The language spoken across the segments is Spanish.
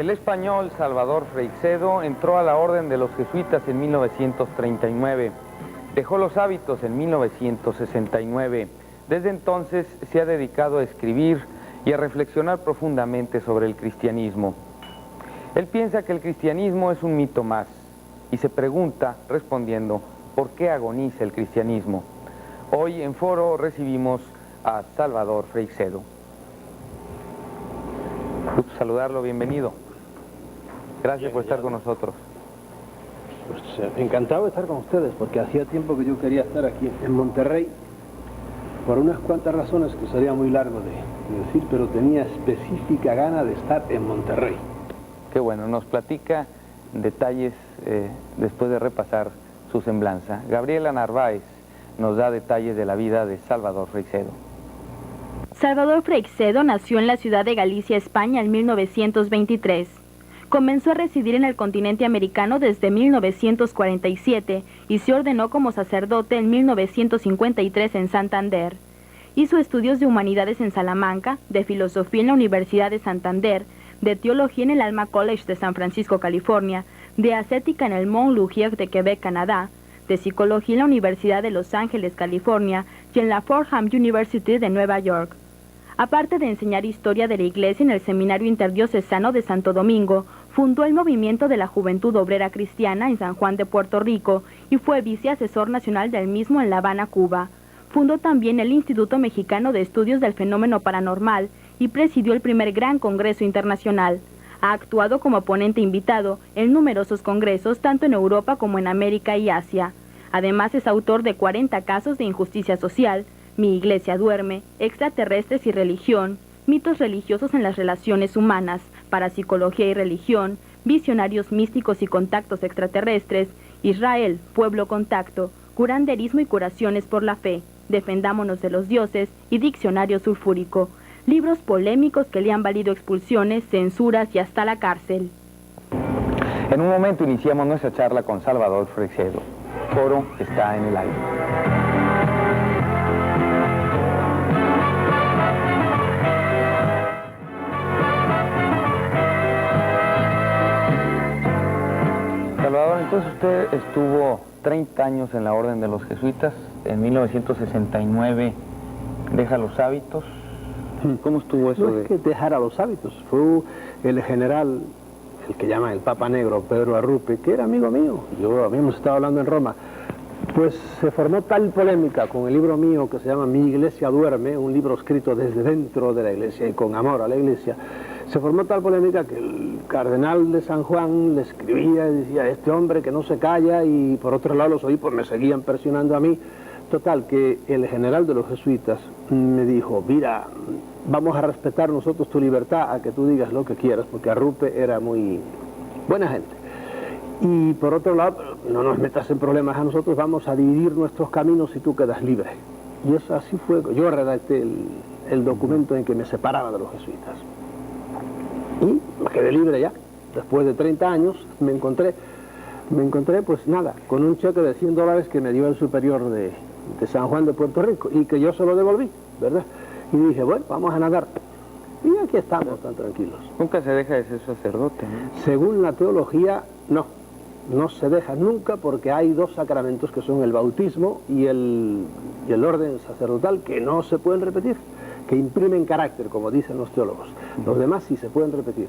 El español Salvador Freixedo entró a la orden de los jesuitas en 1939. Dejó los hábitos en 1969. Desde entonces se ha dedicado a escribir y a reflexionar profundamente sobre el cristianismo. Él piensa que el cristianismo es un mito más y se pregunta, respondiendo, ¿por qué agoniza el cristianismo? Hoy en Foro recibimos a Salvador Freixedo. Gusto saludarlo, bienvenido. Gracias por estar con nosotros. Pues encantado de estar con ustedes, porque hacía tiempo que yo quería estar aquí en Monterrey, por unas cuantas razones que sería muy largo de decir, pero tenía específica gana de estar en Monterrey. Qué bueno, nos platica detalles después de repasar su semblanza. Gabriela Narváez nos da detalles de la vida de Salvador Freixedo. Salvador Freixedo nació en la ciudad de Galicia, España, en 1923. Comenzó a residir en el continente americano desde 1947 y se ordenó como sacerdote en 1953 en Santander. Hizo estudios de humanidades en Salamanca, de filosofía en la Universidad de Santander, de teología en el Alma College de San Francisco, California, de ascética en el Mont Laurier de Quebec, Canadá, de psicología en la Universidad de Los Ángeles, California, y en la Fordham University de Nueva York. Aparte de enseñar historia de la Iglesia en el Seminario Interdiocesano de Santo Domingo, fundó el Movimiento de la Juventud Obrera Cristiana en San Juan de Puerto Rico y fue viceasesor nacional del mismo en La Habana, Cuba. Fundó también el Instituto Mexicano de Estudios del Fenómeno Paranormal y presidió el primer Gran Congreso Internacional. Ha actuado como ponente invitado en numerosos congresos tanto en Europa como en América y Asia. Además es autor de 40 casos de injusticia social, Mi Iglesia duerme, Extraterrestres y religión, Mitos religiosos en las relaciones humanas, Parapsicología y religión, Visionarios místicos y contactos extraterrestres, Israel, pueblo contacto, Curanderismo y curaciones por la fe, Defendámonos de los dioses y Diccionario sulfúrico. Libros polémicos que le han valido expulsiones, censuras y hasta la cárcel. En un momento iniciamos nuestra charla con Salvador Freixedo. Foro está en el aire. Salvador, entonces usted estuvo 30 años en la Orden de los Jesuitas. En 1969 deja los hábitos. ¿Cómo estuvo eso? No es que dejara los hábitos, fue el general, el que llaman el Papa Negro, Pedro Arrupe, que era amigo mío. Yo habíamos estado hablando en Roma. Pues se formó tal polémica con el libro mío que se llama Mi Iglesia duerme, un libro escrito desde dentro de la Iglesia y con amor a la Iglesia. Se formó tal polémica que el cardenal de San Juan le escribía y decía, este hombre que no se calla, y por otro lado los obispos me seguían presionando a mí. Total, que el general de los jesuitas me dijo, mira, vamos a respetar nosotros tu libertad a que tú digas lo que quieras, porque Arrupe era muy buena gente. Y por otro lado, no nos metas en problemas a nosotros, vamos a dividir nuestros caminos y tú quedas libre. Y eso así fue, yo redacté el documento en que me separaba de los jesuitas. Y me quedé libre ya. Después de 30 años me encontré pues nada, con un cheque de $100 que me dio el superior de San Juan de Puerto Rico y que yo se lo devolví, ¿verdad? Y dije, bueno, vamos a nadar. Y aquí estamos tan tranquilos. Nunca se deja de ser sacerdote, ¿no? Según la teología, no se deja nunca, porque hay dos sacramentos que son el bautismo y el orden sacerdotal que no se pueden repetir, que imprimen carácter, como dicen los teólogos. Los demás sí se pueden repetir.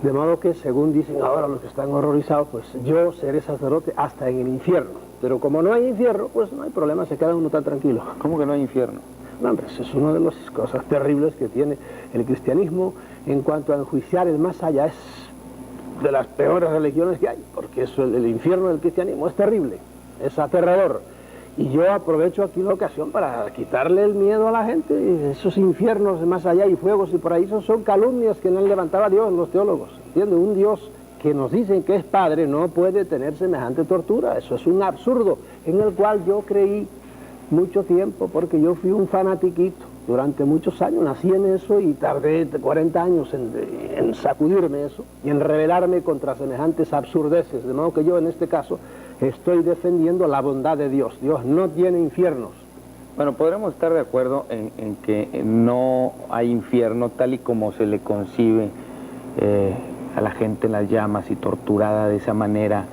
De modo que, según dicen ahora los que están horrorizados, pues yo seré sacerdote hasta en el infierno. Pero como no hay infierno, pues no hay problema, se queda uno tan tranquilo. ¿Cómo que no hay infierno? No, hombre, eso es una de las cosas terribles que tiene el cristianismo en cuanto a enjuiciar el más allá. Es de las peores religiones que hay, porque eso, el infierno del cristianismo es terrible, es aterrador. Y yo aprovecho aquí la ocasión para quitarle el miedo a la gente. Esos infiernos de más allá y fuegos y por ahí son calumnias que no han levantado a Dios los teólogos. ¿Entiendes? Un Dios que nos dicen que es Padre no puede tener semejante tortura. Eso es un absurdo en el cual yo creí mucho tiempo, porque yo fui un fanatiquito durante muchos años, nací en eso y tardé 40 años en sacudirme eso y en rebelarme contra semejantes absurdeces. De modo que yo en este caso estoy defendiendo la bondad de Dios. Dios no tiene infiernos. Bueno, podremos estar de acuerdo en que no hay infierno tal y como se le concibe a la gente en las llamas y torturada de esa manera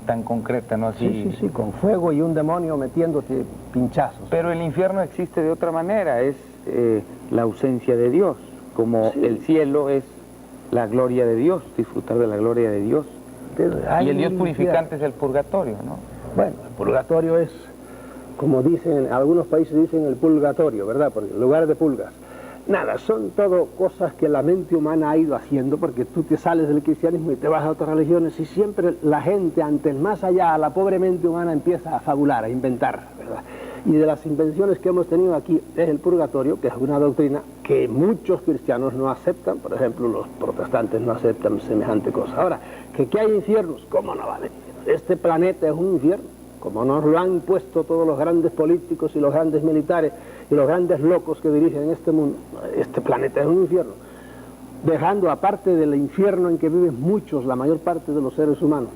tan concreta, ¿no? Así... Sí, con fuego y un demonio metiéndote pinchazos. Pero el infierno existe de otra manera, es la ausencia de Dios, como el cielo es la gloria de Dios, disfrutar de la gloria de Dios. Y el Dios purificante es el purgatorio, ¿no? Bueno, el purgatorio es, como dicen, en algunos países dicen el purgatorio, ¿verdad? Porque en lugar de pulgas. Nada, son todo cosas que la mente humana ha ido haciendo, porque tú te sales del cristianismo y te vas a otras religiones y siempre la gente ante el más allá, la pobre mente humana empieza a fabular, a inventar, ¿verdad? Y de las invenciones que hemos tenido aquí es el purgatorio, que es una doctrina que muchos cristianos no aceptan, por ejemplo los protestantes no aceptan semejante cosa. Ahora, que hay infiernos, ¿cómo no va a haber? Este planeta es un infierno, como nos lo han puesto todos los grandes políticos y los grandes militares y los grandes locos que dirigen este mundo. Este planeta es un infierno, dejando aparte del infierno en que viven muchos, la mayor parte de los seres humanos.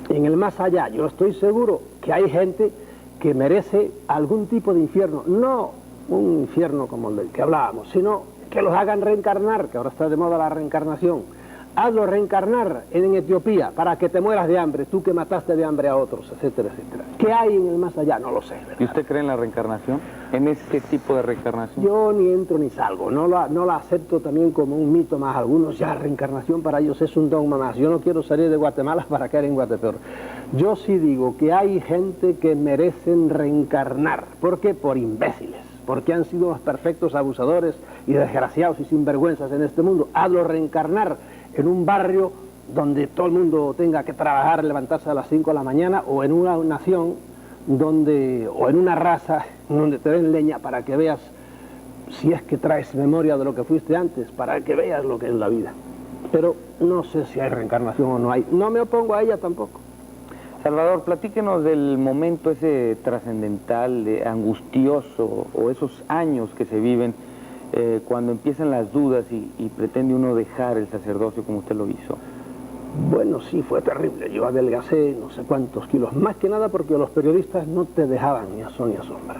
En el más allá, yo estoy seguro que hay gente que merece algún tipo de infierno, no un infierno como el del que hablábamos, sino que los hagan reencarnar, que ahora está de moda la reencarnación. Hazlo reencarnar en Etiopía para que te mueras de hambre, tú que mataste de hambre a otros, etcétera, etcétera. ¿Qué hay en el más allá? No lo sé, ¿verdad? ¿Y usted cree en la reencarnación? ¿En ese tipo de reencarnación? Yo ni entro ni salgo, no la acepto también como un mito más. Algunos ya reencarnación para ellos es un dogma más. Yo no quiero salir de Guatemala para caer en Guatepeor. Yo sí digo que hay gente que merecen reencarnar. ¿Por qué? Por imbéciles. Porque han sido los perfectos abusadores y desgraciados y sinvergüenzas en este mundo. Hazlo reencarnar en un barrio donde todo el mundo tenga que trabajar, levantarse a las 5 de la mañana, o en una nación donde, o en una raza donde te den leña para que veas, si es que traes memoria de lo que fuiste antes, para que veas lo que es la vida. Pero no sé si hay reencarnación o no hay. No me opongo a ella tampoco. Salvador, platíquenos del momento ese trascendental, angustioso, o esos años que se viven cuando empiezan las dudas y pretende uno dejar el sacerdocio como usted lo hizo. Bueno, sí, fue terrible. Yo adelgacé no sé cuántos kilos, más que nada porque los periodistas no te dejaban ni a sol ni a sombra.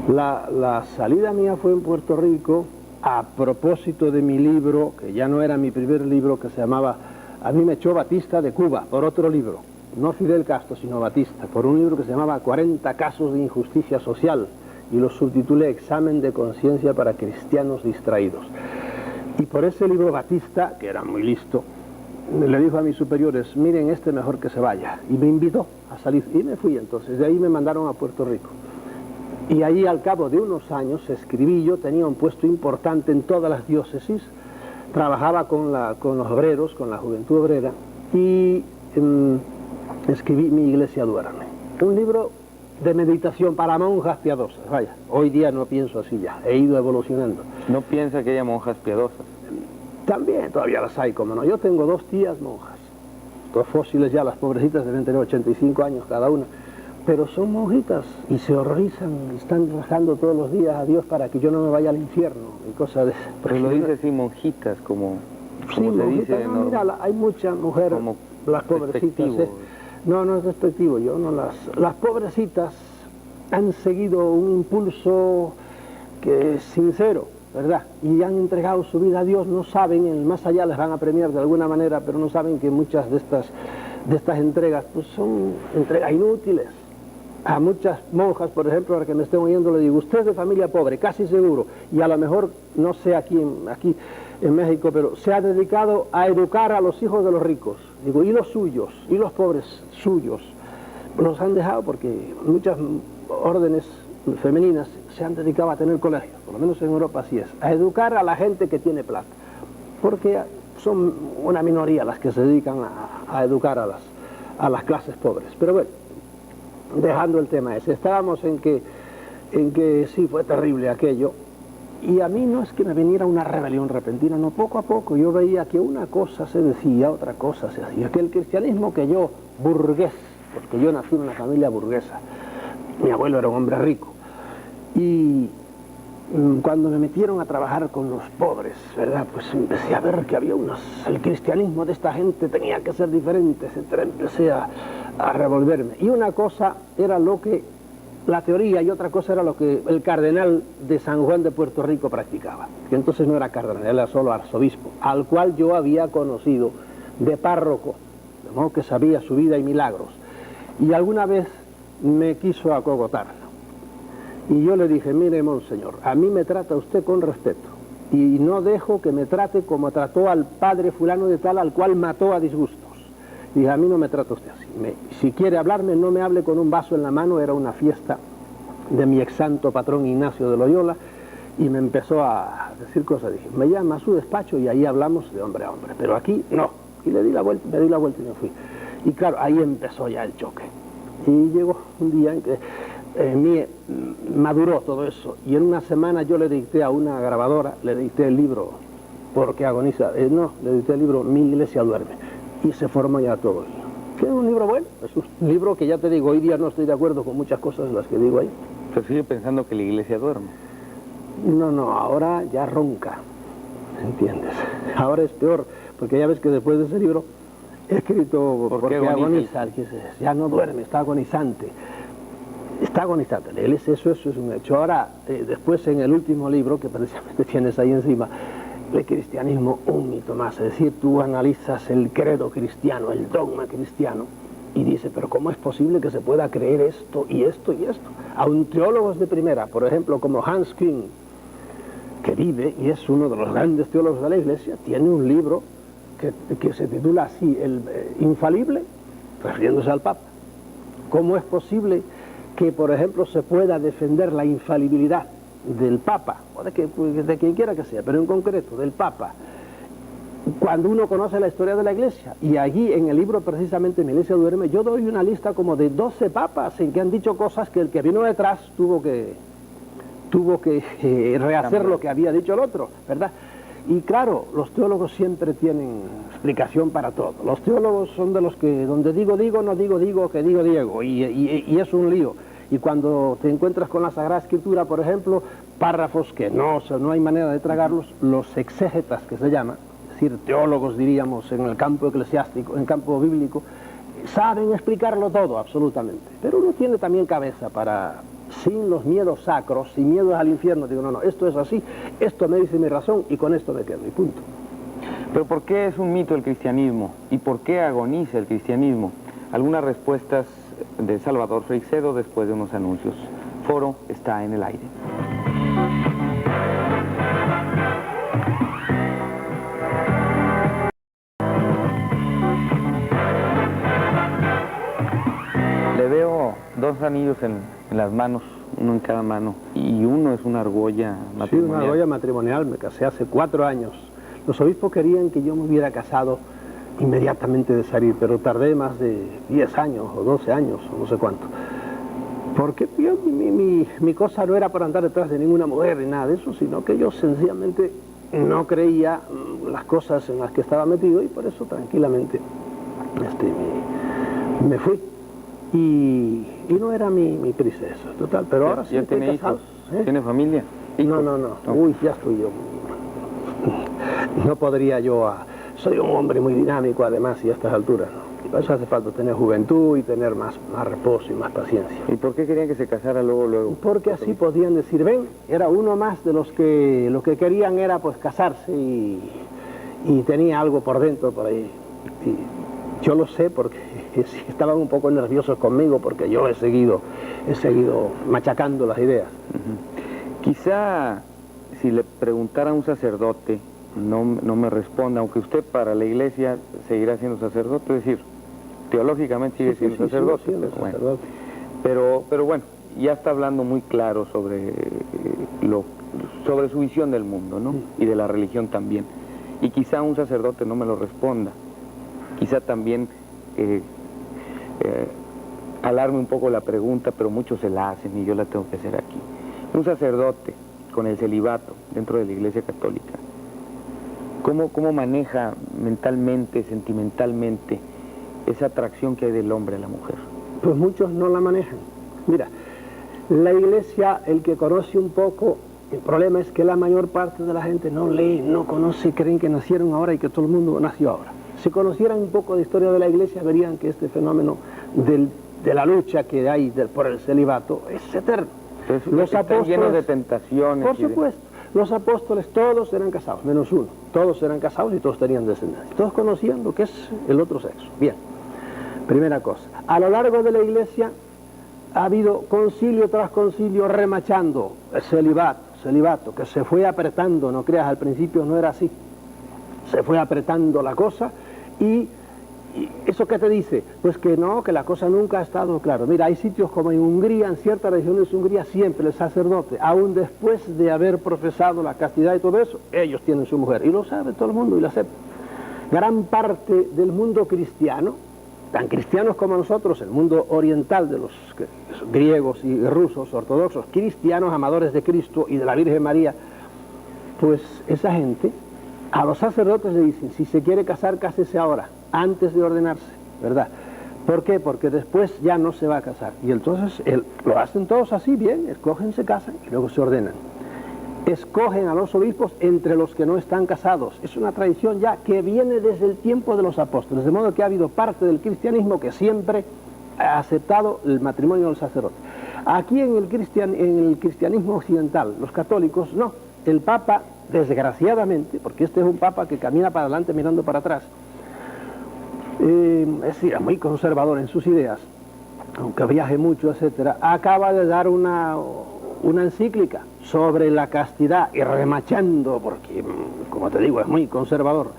La salida mía fue en Puerto Rico a propósito de mi libro, que ya no era mi primer libro, que se llamaba A mí me echó Batista de Cuba, por otro libro. No Fidel Castro, sino Batista, por un libro que se llamaba 40 casos de injusticia social, y lo subtitulé Examen de conciencia para cristianos distraídos. Y por ese libro Batista, que era muy listo, le dijo a mis superiores, miren, este mejor que se vaya, y me invitó a salir, y me fui entonces. De ahí me mandaron a Puerto Rico, y allí al cabo de unos años escribí. Yo tenía un puesto importante en todas las diócesis, trabajaba con los obreros, con la juventud obrera, y escribí Mi iglesia duerme, un libro de meditación para monjas piadosas. Vaya, hoy día no pienso así ya, he ido evolucionando. ¿No piensa que haya monjas piadosas? También todavía las hay, como no. Yo tengo 2 tías monjas, 2 fósiles ya, las pobrecitas deben tener 85 años cada una, pero son monjitas y se horrorizan, están rezando todos los días a Dios para que yo no me vaya al infierno y cosas de esas. Pero lo dice así, monjitas, como sí, se monjitas, dice, no, mira, hay muchas mujeres, las pobrecitas. No, no es despectivo, yo no las pobrecitas han seguido un impulso que es sincero, ¿verdad? Y han entregado su vida a Dios, no saben, en el más allá les van a premiar de alguna manera, pero no saben que muchas de estas entregas pues son entregas inútiles. A muchas monjas, por ejemplo, ahora que me estén oyendo, le digo, usted es de familia pobre, casi seguro, y a lo mejor, no sé aquí en México, pero se ha dedicado a educar a los hijos de los ricos. Digo, y los suyos, y los pobres suyos, los han dejado porque muchas órdenes femeninas se han dedicado a tener colegios, por lo menos en Europa así es, a educar a la gente que tiene plata, porque son una minoría las que se dedican a educar a las clases pobres. Pero bueno, dejando el tema ese, estábamos en que sí, fue terrible aquello. Y a mí no es que me viniera una rebelión repentina, no, poco a poco yo veía que una cosa se decía, otra cosa se hacía, que el cristianismo que yo, burgués, porque yo nací en una familia burguesa, mi abuelo era un hombre rico, y cuando me metieron a trabajar con los pobres, ¿verdad? Pues empecé a ver que había el cristianismo de esta gente tenía que ser diferente, etcétera. Empecé a revolverme, y una cosa era lo que la teoría y otra cosa era lo que el cardenal de San Juan de Puerto Rico practicaba, que entonces no era cardenal, era solo arzobispo, al cual yo había conocido de párroco, de modo que sabía su vida y milagros, y alguna vez me quiso acogotar, y yo le dije, mire, monseñor, a mí me trata usted con respeto, y no dejo que me trate como trató al padre fulano de tal, al cual mató a disgustos. Dije, a mí no me trata usted así. Si quiere hablarme, no me hable con un vaso en la mano. Era una fiesta de mi ex santo patrón Ignacio de Loyola, y me empezó a decir cosas. Dije, me llama a su despacho y ahí hablamos de hombre a hombre, pero aquí no. Y le di la vuelta, me di la vuelta y me fui. Y claro, ahí empezó ya el choque. Y llegó un día en que maduró todo eso, y en una semana yo le dicté a una grabadora, le dicté el libro Porque agoniza, le dicté el libro Mi iglesia duerme, y se formó ya todo. Que es un libro bueno, es un libro que ya te digo, hoy día no estoy de acuerdo con muchas cosas de las que digo ahí. Pero sigue pensando que la iglesia duerme. No, ahora ya ronca, ¿entiendes? Ahora es peor, porque ya ves que después de ese libro he escrito Porque agoniza, ya no duerme, está agonizante. Está agonizante, eso es un hecho. Ahora, después en el último libro, que precisamente tienes ahí encima, el cristianismo, un mito más. Es decir, tú analizas el credo cristiano, el dogma cristiano, y dices, pero ¿cómo es posible que se pueda creer esto y esto y esto? Aun teólogos de primera, por ejemplo, como Hans Küng, que vive y es uno de los grandes teólogos de la Iglesia, tiene un libro que se titula así, el Infalible, refiriéndose al Papa. ¿Cómo es posible que, por ejemplo, se pueda defender la infalibilidad del Papa, o de quien quiera que sea, pero en concreto del Papa, cuando uno conoce la historia de la Iglesia? Y allí en el libro precisamente Mi iglesia duerme, yo doy una lista como de 12 papas en que han dicho cosas que el que vino detrás tuvo que rehacer lo que había dicho el otro, ¿verdad? Y claro, los teólogos siempre tienen explicación para todo. Los teólogos son de los que donde digo, no digo, que digo, Diego, y es un lío. Y cuando te encuentras con la Sagrada Escritura, por ejemplo, párrafos que no hay manera de tragarlos, los exégetas, que se llama, es decir, teólogos, diríamos, en el campo eclesiástico, en el campo bíblico, saben explicarlo todo, absolutamente. Pero uno tiene también cabeza para, sin los miedos sacros, sin miedos al infierno, digo, no, esto es así, esto me dice mi razón, y con esto me quedo, y punto. Pero ¿por qué es un mito el cristianismo? ¿Y por qué agoniza el cristianismo? Algunas respuestas de Salvador Freixedo después de unos anuncios. Foro está en el aire. Le veo dos anillos en las manos, uno en cada mano, y uno es una argolla matrimonial. Sí, una argolla matrimonial, me casé hace 4 años. Los obispos querían que yo me hubiera casado inmediatamente de salir, pero tardé más de 10 años o 12 años o no sé cuánto, porque mi cosa no era para andar detrás de ninguna mujer ni nada de eso, sino que yo sencillamente no creía las cosas en las que estaba metido, y por eso tranquilamente me fui, y no era mi prisa eso, total, pero ahora sí estoy casado. ¿Tiene familia? No, uy, ya estoy yo, no podría yo soy un hombre muy dinámico además, y a estas alturas, ¿no? Para eso hace falta tener juventud y tener más reposo y más paciencia. ¿Y por qué querían que se casara luego? Porque así podían decir, ven, era uno más de los que lo que querían era pues casarse, y tenía algo por dentro, por ahí. Y yo lo sé porque estaban un poco nerviosos conmigo, porque yo he seguido machacando las ideas. Quizá si le preguntara a un sacerdote, no me responda, aunque usted para la Iglesia seguirá siendo sacerdote, es decir, teológicamente sigue siendo sacerdote. Pero bueno, ya está hablando muy claro sobre su visión del mundo, ¿no? Y de la religión también. Y quizá un sacerdote no me lo responda. Quizá también alarme un poco la pregunta, pero muchos se la hacen y yo la tengo que hacer aquí. Un sacerdote con el celibato dentro de la Iglesia Católica, ¿cómo maneja mentalmente, sentimentalmente, esa atracción que hay del hombre a la mujer? Pues muchos no la manejan. Mira, la Iglesia, el que conoce un poco, el problema es que la mayor parte de la gente no lee, no conoce, creen que nacieron ahora y que todo el mundo nació ahora. Si conocieran un poco de historia de la Iglesia, verían que este fenómeno de la lucha que hay por el celibato es eterno. Entonces, los apóstoles, llenos de tentaciones. Por supuesto. Los apóstoles todos eran casados, menos uno. Todos eran casados y todos tenían descendencia. Todos conocían lo que es el otro sexo. Bien, primera cosa. A lo largo de la iglesia ha habido concilio tras concilio remachando el celibato, que se fue apretando, no creas, al principio no era así. Se fue apretando la cosa y ¿eso qué te dice? Pues que no, que la cosa nunca ha estado claro. Mira, hay sitios como en Hungría, en ciertas regiones de Hungría, siempre el sacerdote, aún después de haber profesado la castidad y todo eso, ellos tienen su mujer. Y lo sabe todo el mundo y lo acepta. Gran parte del mundo cristiano, tan cristianos como nosotros, el mundo oriental de los griegos y rusos, ortodoxos, cristianos, amadores de Cristo y de la Virgen María, pues esa gente, a los sacerdotes le dicen, si se quiere casar, cásese ahora, antes de ordenarse, ¿verdad? ¿Por qué? Porque después ya no se va a casar. Y entonces lo hacen todos así, bien, escogen, se casan y luego se ordenan. Escogen a los obispos entre los que no están casados. Es una tradición ya que viene desde el tiempo de los apóstoles, de modo que ha habido parte del cristianismo que siempre ha aceptado el matrimonio del sacerdote. Aquí en el cristianismo occidental, los católicos, no. El Papa, desgraciadamente, porque este es un Papa que camina para adelante mirando para atrás, es decir, muy conservador en sus ideas, aunque viaje mucho, etcétera, acaba de dar una encíclica sobre la castidad y remachando, porque, como te digo, es muy conservador,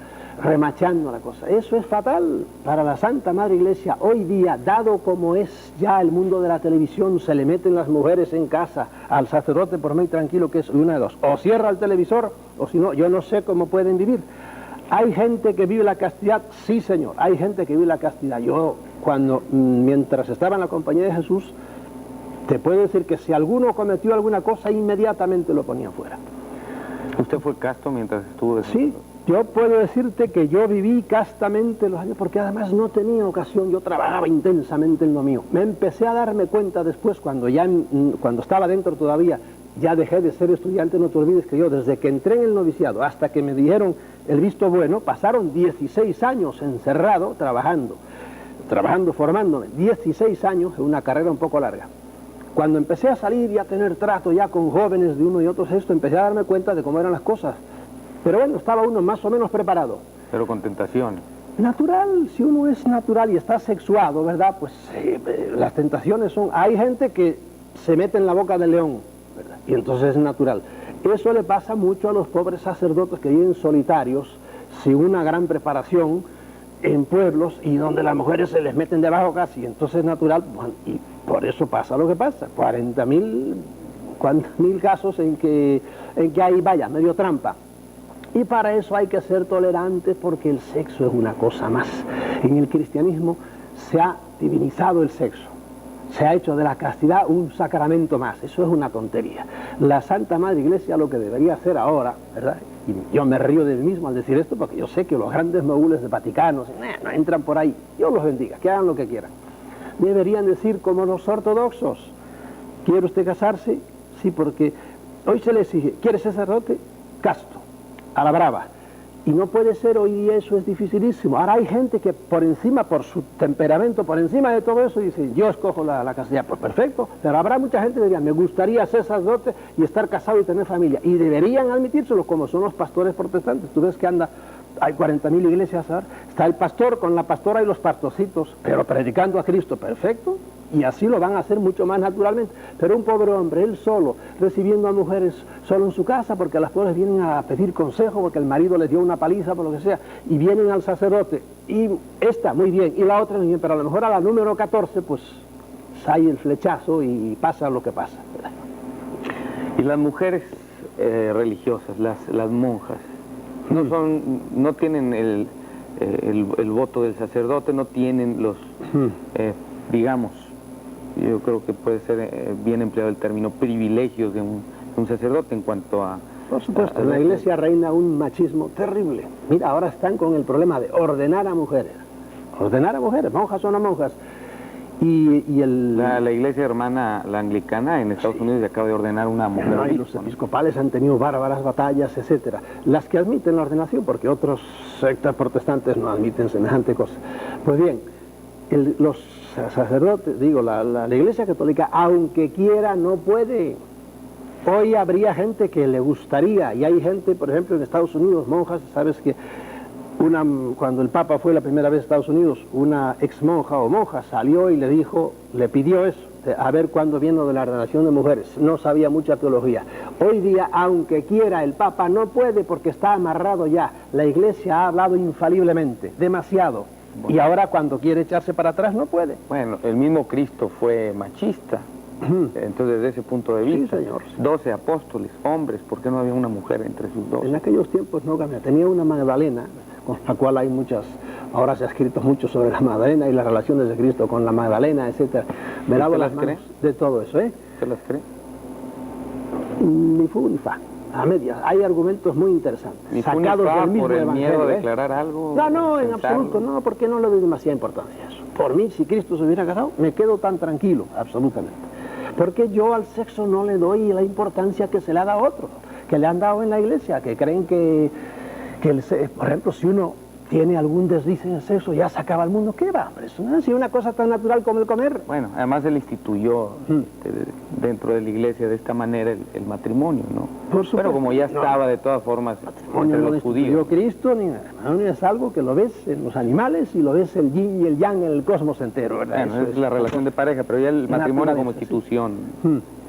remachando la cosa. Eso es fatal para la Santa Madre Iglesia hoy día, dado como es ya el mundo de la televisión, se le meten las mujeres en casa al sacerdote por muy tranquilo que es una de dos, o cierra el televisor, o si no, yo no sé cómo pueden vivir. ¿Hay gente que vive la castidad? Sí, señor, hay gente que vive la castidad. Yo, mientras estaba en la compañía de Jesús, te puedo decir que si alguno cometió alguna cosa, inmediatamente lo ponía fuera. ¿Usted fue casto mientras estuvo de Sí, yo puedo decirte que yo viví castamente los años, porque además no tenía ocasión, yo trabajaba intensamente en lo mío. Me empecé a darme cuenta después, cuando estaba dentro todavía, ya dejé de ser estudiante, no te olvides que yo, desde que entré en el noviciado hasta que me dieron el visto bueno, pasaron 16 años encerrado, trabajando, formándome, 16 años en una carrera un poco larga. Cuando empecé a salir y a tener trato ya con jóvenes de uno y otros, empecé a darme cuenta de cómo eran las cosas. Pero bueno, estaba uno más o menos preparado. Pero con tentaciones. Natural, si uno es natural y está sexuado, ¿verdad? Pues las tentaciones son... Hay gente que se mete en la boca del león, ¿verdad? Y entonces es natural. Eso le pasa mucho a los pobres sacerdotes que viven solitarios, sin una gran preparación, en pueblos y donde las mujeres se les meten debajo casi. Entonces es natural, bueno, y por eso pasa lo que pasa. 40.000 casos en que hay, vaya, medio trampa. Y para eso hay que ser tolerantes, porque el sexo es una cosa más. En el cristianismo se ha divinizado el sexo. Se ha hecho de la castidad un sacramento más. Eso es una tontería. La Santa Madre Iglesia lo que debería hacer ahora, ¿verdad? Y yo me río de mí mismo al decir esto, porque yo sé que los grandes mogules de Vaticano no entran por ahí. Dios los bendiga, que hagan lo que quieran. Deberían decir como los ortodoxos: ¿quiere usted casarse? Sí, porque hoy se le exige, ¿quiere ser sacerdote? Casto, a la brava. Y no puede ser, hoy día eso es dificilísimo. Ahora hay gente que por encima, por su temperamento, por encima de todo eso, dice, yo escojo la castidad. Pues perfecto, pero habrá mucha gente que diría, me gustaría ser sacerdote y estar casado y tener familia. Y deberían admitírselo, como son los pastores protestantes. Tú ves que hay 40.000 iglesias ahora. Está el pastor con la pastora y los pastorcitos, pero predicando a Cristo, perfecto. Y así lo van a hacer mucho más naturalmente. Pero un pobre hombre, él solo, recibiendo a mujeres solo en su casa, porque las pobres vienen a pedir consejo, porque el marido les dio una paliza, por lo que sea, y vienen al sacerdote, y esta, muy bien, y la otra, muy bien, pero a lo mejor a la número 14, pues, sale el flechazo y pasa lo que pasa, ¿verdad? Y las mujeres religiosas, las monjas, no tienen el voto del sacerdote, no tienen los, digamos, yo creo que puede ser bien empleado el término privilegios de un sacerdote en cuanto a... Por supuesto, en la iglesia reina un machismo terrible. Mira, ahora están con el problema de ordenar a mujeres. Ordenar a mujeres, monjas o no monjas. La iglesia hermana, la anglicana, en Estados Unidos se acaba de ordenar una mujer. No, y los episcopales han tenido bárbaras batallas, etcétera. Las que admiten la ordenación, porque otros sectas protestantes no admiten semejante cosa. Pues bien, los sacerdotes, digo, la Iglesia Católica, aunque quiera, no puede. Hoy habría gente que le gustaría, y hay gente, por ejemplo, en Estados Unidos, monjas, sabes que cuando el Papa fue la primera vez a Estados Unidos, una ex monja o monja salió y le dijo, le pidió eso, a ver cuándo viene lo de la ordenación de mujeres. No sabía mucha teología. Hoy día, aunque quiera, el Papa no puede porque está amarrado ya. La Iglesia ha hablado infaliblemente, demasiado. Bueno. Y ahora cuando quiere echarse para atrás no puede. Bueno, el mismo Cristo fue machista. Entonces, desde ese punto de vista, sí, señor. 12 apóstoles, hombres, ¿por qué no había una mujer entre sus 12? En aquellos tiempos no cambiaba. Tenía una Magdalena, con la cual hay muchas, ahora se ha escrito mucho sobre la Magdalena y las relaciones de Cristo con la Magdalena, etcétera. Me lavo las manos de todo eso, ¿eh? ¿Usted las cree? Ni fu ni fa, a medias. Hay argumentos muy interesantes. Ni fu ni fa por el miedo a declarar algo. No, en absoluto, no, porque no le doy demasiada importancia a eso. Por mí, si Cristo se hubiera casado, me quedo tan tranquilo, absolutamente. Porque yo al sexo no le doy la importancia que se le ha dado a otros, que le han dado en la iglesia, que creen que por ejemplo, si uno tiene algún desliz en el sexo, ya se acaba el mundo. ¿Qué va? Eso no es una cosa tan natural como el comer. Bueno, además él instituyó dentro de la iglesia de esta manera el matrimonio, ¿no? Por supuesto. Pero como ya estaba de todas formas entre los judíos. Cristo, ni el matrimonio es algo que lo ves en los animales y lo ves el yin y el yang en el cosmos entero, ¿verdad? Bueno, es la relación de pareja, pero ya el matrimonio como institución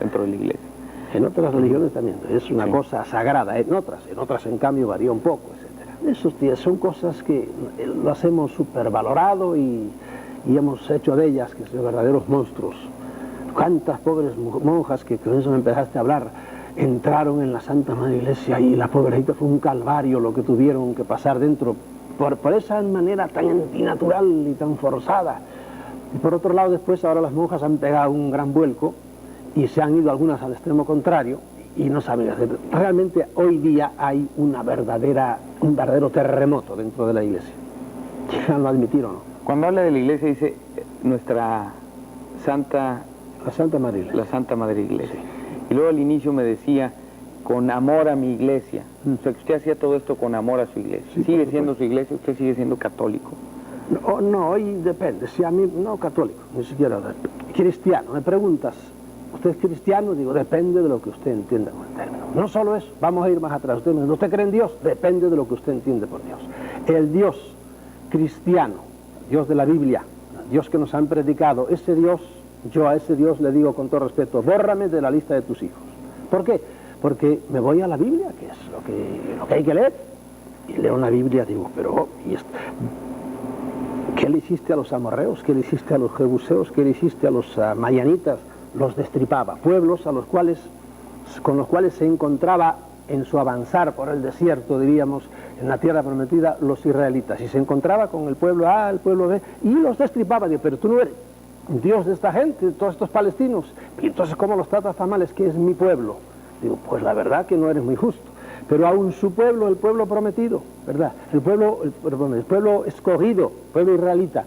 dentro de la iglesia. En otras religiones también, es una cosa sagrada, en otras en cambio varía un poco, etc. Esos días son cosas que las hemos supervalorado y hemos hecho de ellas que son verdaderos monstruos. Cuántas pobres monjas que con eso me empezaste a hablar, entraron en la Santa Madre Iglesia y la pobrecita fue un calvario lo que tuvieron que pasar dentro por esa manera tan antinatural y tan forzada. Y por otro lado después ahora las monjas han pegado un gran vuelco y se han ido algunas al extremo contrario y no saben hacer. Realmente hoy día hay un verdadero terremoto dentro de la iglesia. ¿Quieran lo admitir o no? Cuando habla de la iglesia dice nuestra Santa... La Santa Madre Iglesia. La Santa Madre Iglesia. Sí. Y luego al inicio me decía, con amor a mi iglesia. O sea, que usted hacía todo esto con amor a su iglesia. Sí, ¿Sigue siendo su iglesia? ¿Usted sigue siendo católico? No, hoy depende. Si a mí, no católico, ni siquiera cristiano. Me preguntas, ¿usted es cristiano? Digo, depende de lo que usted entienda con el término. No solo eso, vamos a ir más atrás. ¿Usted cree en Dios? Depende de lo que usted entiende por Dios. El Dios cristiano, Dios de la Biblia, Dios que nos han predicado, ese Dios, yo a ese Dios le digo con todo respeto, bórrame de la lista de tus hijos. ¿Por qué? Porque me voy a la Biblia, que es lo que hay que leer, y leo la Biblia, digo, pero ¿qué le hiciste a los amorreos? ¿Qué le hiciste a los jebuseos? ¿Qué le hiciste a los madianitas? Los destripaba, pueblos con los cuales se encontraba en su avanzar por el desierto, diríamos, en la tierra prometida, los israelitas. Y se encontraba con el pueblo A, el pueblo B, y los destripaba. Digo, pero tú no eres Dios de esta gente, todos estos palestinos. Y entonces, ¿cómo los tratas tan mal? Es que es mi pueblo. Digo, pues la verdad que no eres muy justo. Pero aún su pueblo, el pueblo prometido, ¿verdad? El pueblo escogido, pueblo israelita.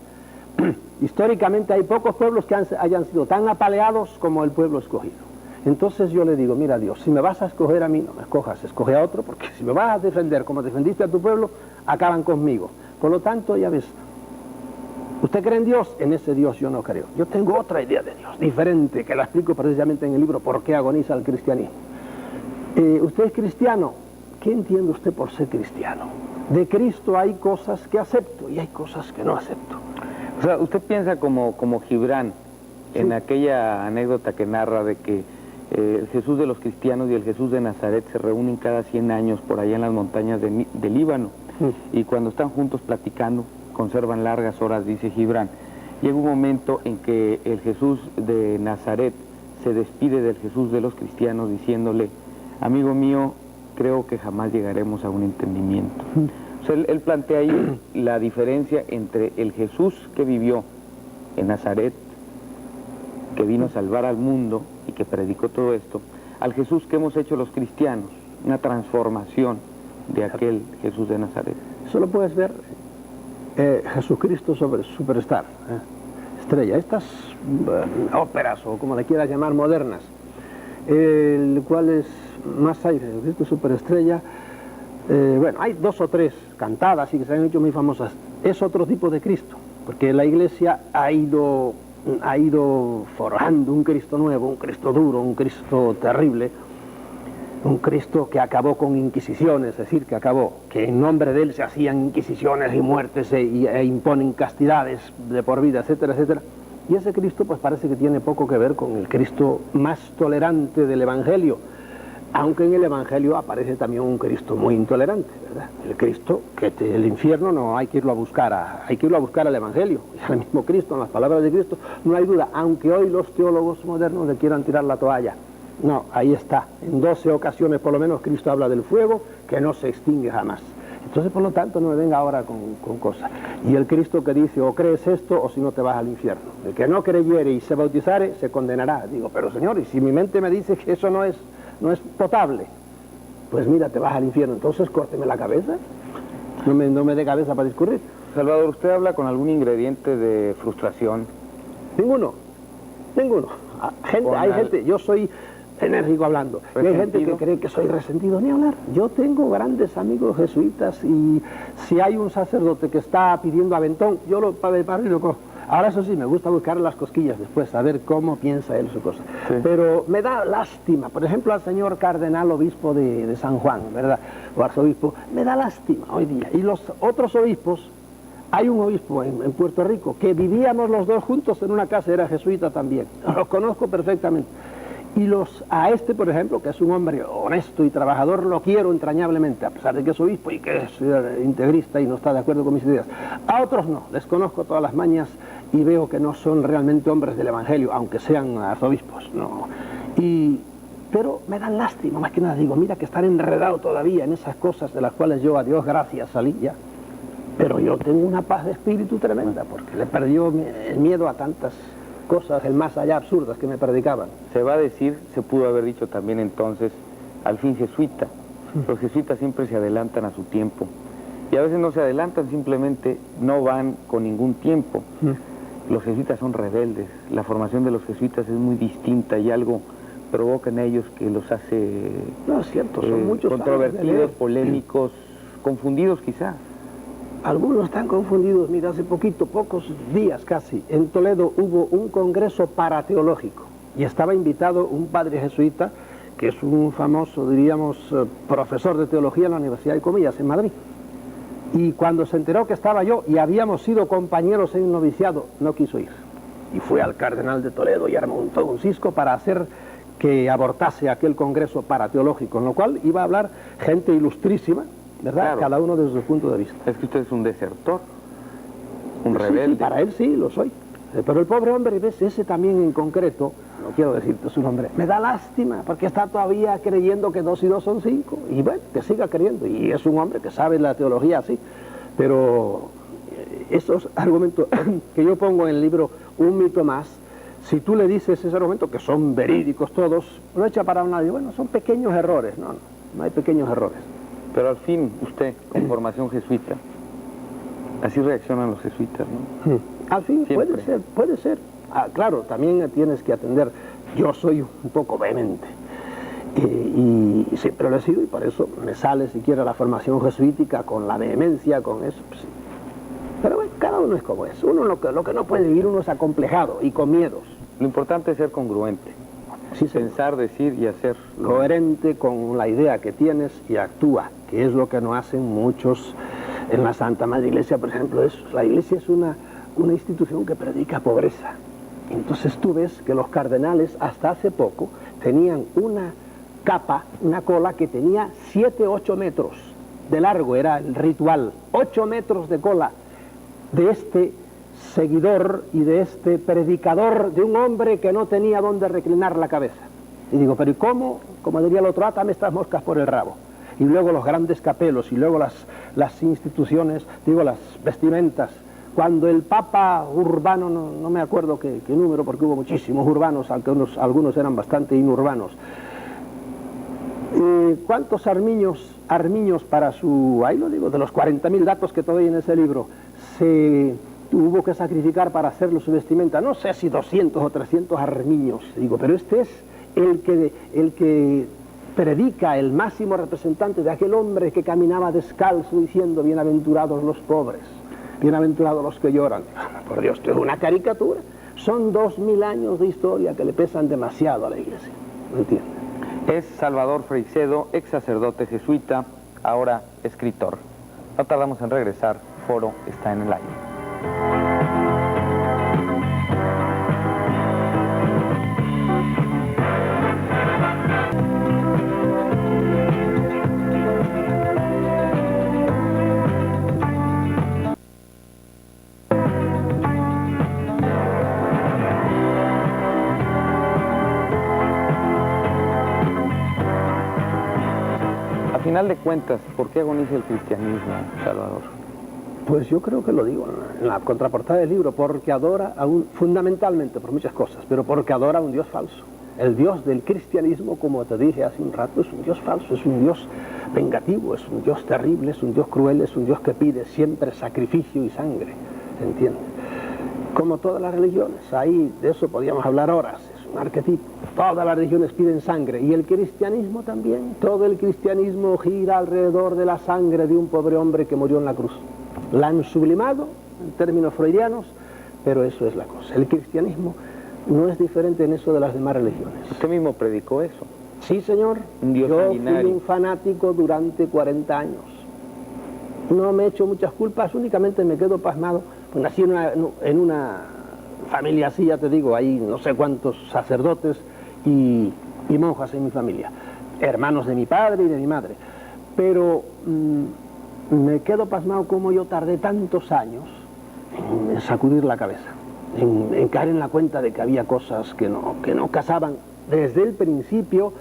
Históricamente hay pocos pueblos que hayan sido tan apaleados como el pueblo escogido. Entonces yo le digo, mira Dios, si me vas a escoger a mí, no me escojas, escoge a otro, porque si me vas a defender como defendiste a tu pueblo, acaban conmigo. Por lo tanto, ya ves, ¿usted cree en Dios? En ese Dios yo no creo. Yo tengo otra idea de Dios, diferente, que la explico precisamente en el libro ¿Por qué agoniza el cristianismo? ¿Usted es cristiano? ¿Qué entiende usted por ser cristiano? De Cristo hay cosas que acepto y hay cosas que no acepto. O sea, usted piensa como Gibran, sí, en aquella anécdota que narra de que el Jesús de los cristianos y el Jesús de Nazaret se reúnen cada 100 años por allá en las montañas de Líbano. Y cuando están juntos platicando, conservan largas horas, dice Gibran. Llega un momento en que el Jesús de Nazaret se despide del Jesús de los cristianos diciéndole, amigo mío, creo que jamás llegaremos a un entendimiento. O sea, él plantea ahí la diferencia entre el Jesús que vivió en Nazaret, que vino a salvar al mundo y que predicó todo esto, al Jesús que hemos hecho los cristianos, una transformación de aquel Jesús de Nazaret. Eso lo puedes ver, Jesucristo Superstar, estrella, estas óperas o como le quieras llamar modernas, el cual es más hay, Jesucristo Superestrella, bueno, hay 2 o 3 cantadas y que se han hecho muy famosas, es otro tipo de Cristo, porque la Iglesia ha ido forjando un Cristo nuevo, un Cristo duro, un Cristo terrible, un Cristo que acabó con inquisiciones, es decir, que en nombre de él se hacían inquisiciones y muertes e imponen castidades de por vida, etcétera, etcétera. Y ese Cristo pues parece que tiene poco que ver con el Cristo más tolerante del Evangelio, aunque en el Evangelio aparece también un Cristo muy intolerante, ¿verdad? El Cristo que el infierno no hay que irlo a buscar, hay que irlo a buscar al Evangelio, y al mismo Cristo, en las palabras de Cristo, no hay duda, aunque hoy los teólogos modernos le quieran tirar la toalla. No, ahí está, en 12 ocasiones por lo menos Cristo habla del fuego que no se extingue jamás. Entonces, por lo tanto, no me venga ahora con cosas. Y el Cristo que dice, o crees esto, o si no te vas al infierno. El que no creyere y se bautizare, se condenará. Digo, pero Señor, y si mi mente me dice que eso no es potable, pues mira, te vas al infierno. Entonces, córteme la cabeza. No me dé cabeza para discurrir. Salvador, ¿usted habla con algún ingrediente de frustración? Ninguno. Hay gente, yo soy enérgico hablando, y hay gente que cree que soy resentido, ni hablar. Yo tengo grandes amigos jesuitas y si hay un sacerdote que está pidiendo aventón, yo lo paro y lo cojo. Ahora eso sí, me gusta buscar las cosquillas después, saber cómo piensa él su cosa. Sí. Pero me da lástima, por ejemplo, al señor cardenal obispo de San Juan, ¿verdad? O arzobispo, me da lástima hoy día. Y los otros obispos, hay un obispo en Puerto Rico que vivíamos los dos juntos en una casa, era jesuita también, lo conozco perfectamente. Y a este, por ejemplo, que es un hombre honesto y trabajador, lo quiero entrañablemente, a pesar de que es obispo y que es integrista y no está de acuerdo con mis ideas. A otros no, les conozco todas las mañas y veo que no son realmente hombres del Evangelio, aunque sean arzobispos, no. Pero me dan lástima, más que nada, digo, mira que estar enredado todavía en esas cosas de las cuales yo, a Dios gracias, salí ya. Pero yo tengo una paz de espíritu tremenda, porque le perdió el miedo a tantas cosas, el más allá absurdas que me predicaban. Se va a decir, se pudo haber dicho también entonces, al fin jesuita. Los jesuitas siempre se adelantan a su tiempo. Y a veces no se adelantan, simplemente no van con ningún tiempo. Los jesuitas son rebeldes. La formación de los jesuitas es muy distinta y algo provoca en ellos que los hace... No, es cierto, son muchos controvertidos, polémicos, confundidos quizá. Algunos están confundidos. Mira, hace pocos días casi, en Toledo hubo un congreso parateológico y estaba invitado un padre jesuita que es un famoso, diríamos, profesor de teología en la Universidad de Comillas, en Madrid. Y cuando se enteró que estaba yo y habíamos sido compañeros en un noviciado, no quiso ir. Y fue al cardenal de Toledo y armó todo un cisco para hacer que abortase aquel congreso parateológico, en lo cual iba a hablar gente ilustrísima, ¿verdad? Claro. Cada uno desde su punto de vista. Es que usted es un desertor, un rebelde. Sí, para él sí, lo soy. Pero el pobre hombre, ¿ves? Ese también en concreto, no quiero decirte su nombre, me da lástima, porque está todavía creyendo que 2 y 2 son 5, y bueno, que siga creyendo, y es un hombre que sabe la teología así, pero esos argumentos que yo pongo en el libro Un mito más, si tú le dices ese argumento, que son verídicos todos, no echa para nadie, bueno, son pequeños errores, no hay pequeños errores. Pero al fin, usted, con formación jesuita, así reaccionan los jesuitas, ¿no? Al fin, siempre. puede ser. Claro, también tienes que atender. Yo soy un poco vehemente, y siempre lo he sido, y por eso me sale siquiera la formación jesuítica con la vehemencia, con eso. Pues, sí. Pero bueno, cada uno es como es. Uno lo que no puede vivir, uno es acomplejado y con miedos. Lo importante es ser congruente. Sí, pensar, decir y hacer. Coherente con la idea que tienes y actúa, que es lo que no hacen muchos en la Santa Madre Iglesia, por ejemplo. La Iglesia es una institución que predica pobreza. Entonces tú ves que los cardenales hasta hace poco tenían una capa, una cola que tenía 7, 8 metros de largo, era el ritual, 8 metros de cola de este seguidor y de este predicador, de un hombre que no tenía dónde reclinar la cabeza. Y digo, pero ¿y cómo? Como diría el otro, átame estas moscas por el rabo. Y luego los grandes capelos, y luego las instituciones, digo, las vestimentas. Cuando el Papa Urbano, no me acuerdo qué número, porque hubo muchísimos urbanos, aunque algunos eran bastante inurbanos. ¿Cuántos armiños para su, ahí lo digo, de los 40.000 datos que todavía en ese libro, se tuvo que sacrificar para hacerlo su vestimenta? No sé si 200 o 300 armiños, digo, pero este es el que predica, el máximo representante de aquel hombre que caminaba descalzo diciendo bienaventurados los pobres. bienaventurados los que lloran. Por Dios, esto es una caricatura. Son 2000 años de historia que le pesan demasiado a la iglesia, ¿me entiendes? Es Salvador Freixedo, ex sacerdote jesuita, ahora escritor. No tardamos en regresar, Foro está en el aire. A final de cuentas, ¿por qué agoniza el cristianismo, Salvador? Pues yo creo que lo digo en la contraportada del libro, porque adora fundamentalmente por muchas cosas, pero porque adora a un Dios falso. El Dios del cristianismo, como te dije hace un rato, es un Dios falso, es un Dios vengativo, es un Dios terrible, es un Dios cruel, es un Dios que pide siempre sacrificio y sangre, ¿entiendes? Como todas las religiones, ahí de eso podríamos hablar horas, es un arquetipo. Todas las religiones piden sangre, y el cristianismo también. Todo el cristianismo gira alrededor de la sangre de un pobre hombre que murió en la cruz. La han sublimado en términos freudianos, pero eso es la cosa. El cristianismo no es diferente en eso de las demás religiones. Usted mismo predicó eso. Sí, señor. Un Dios Yo sanguinario. fui un fanático durante 40 años. No me he hecho muchas culpas, únicamente me quedo pasmado. Pues nací en una familia así, ya te digo, hay no sé cuántos sacerdotes y monjas en mi familia, hermanos de mi padre y de mi madre. Pero me quedo pasmado como yo tardé tantos años en sacudir la cabeza, en caer en la cuenta de que había cosas que no casaban desde el principio.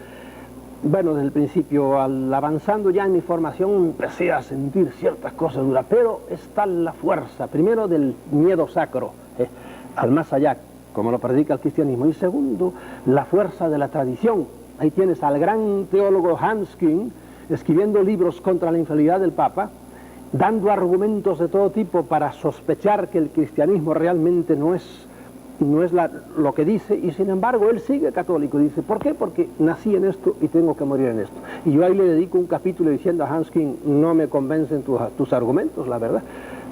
Bueno, desde el principio, avanzando ya en mi formación, empecé a sentir ciertas cosas duras, pero está la fuerza, primero del miedo sacro, al más allá, como lo predica el cristianismo, y segundo, la fuerza de la tradición. Ahí tienes al gran teólogo Hans Küng, escribiendo libros contra la infidelidad del Papa, dando argumentos de todo tipo para sospechar que el cristianismo realmente no es lo que dice, y sin embargo él sigue católico. Dice, ¿por qué? Porque nací en esto y tengo que morir en esto. Y yo ahí le dedico un capítulo diciendo a Hans Küng, no me convencen tus argumentos, la verdad,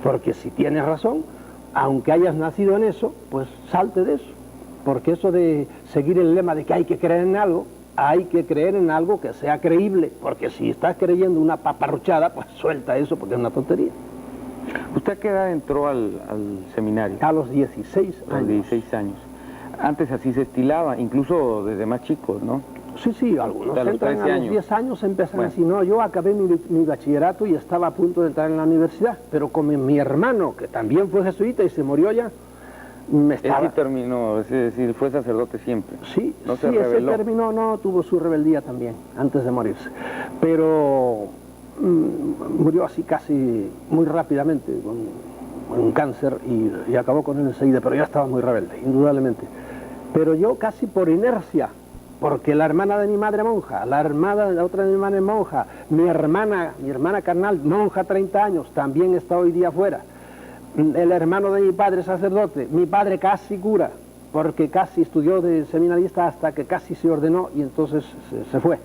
porque si tienes razón, aunque hayas nacido en eso, pues salte de eso, porque eso de seguir el lema de que hay que creer en algo, hay que creer en algo que sea creíble, porque si estás creyendo una paparruchada, pues suelta eso, porque es una tontería. ¿Usted a qué edad entró al seminario? A los 16 años. A los 16 años. Antes así se estilaba, incluso desde más chicos, ¿no? Sí, algunos a los entran 13 a años. los 10 años, empiezan Bueno. así. No, yo acabé mi bachillerato y estaba a punto de entrar en la universidad, pero como mi hermano, que también fue jesuita y se murió ya, Él estaba... sí terminó, es decir, fue sacerdote siempre. Sí, No se sí, ese rebeló. terminó, no, tuvo su rebeldía también, antes de morirse. Pero murió así casi muy rápidamente, con un cáncer, y acabó con él enseguida, pero ya estaba muy rebelde, indudablemente. Pero yo casi por inercia, porque la hermana de mi madre monja, la otra de mi madre monja, mi hermana carnal, monja 30 años, también está hoy día fuera. El hermano de mi padre sacerdote, mi padre casi cura, porque casi estudió de seminarista hasta que casi se ordenó y entonces se fue.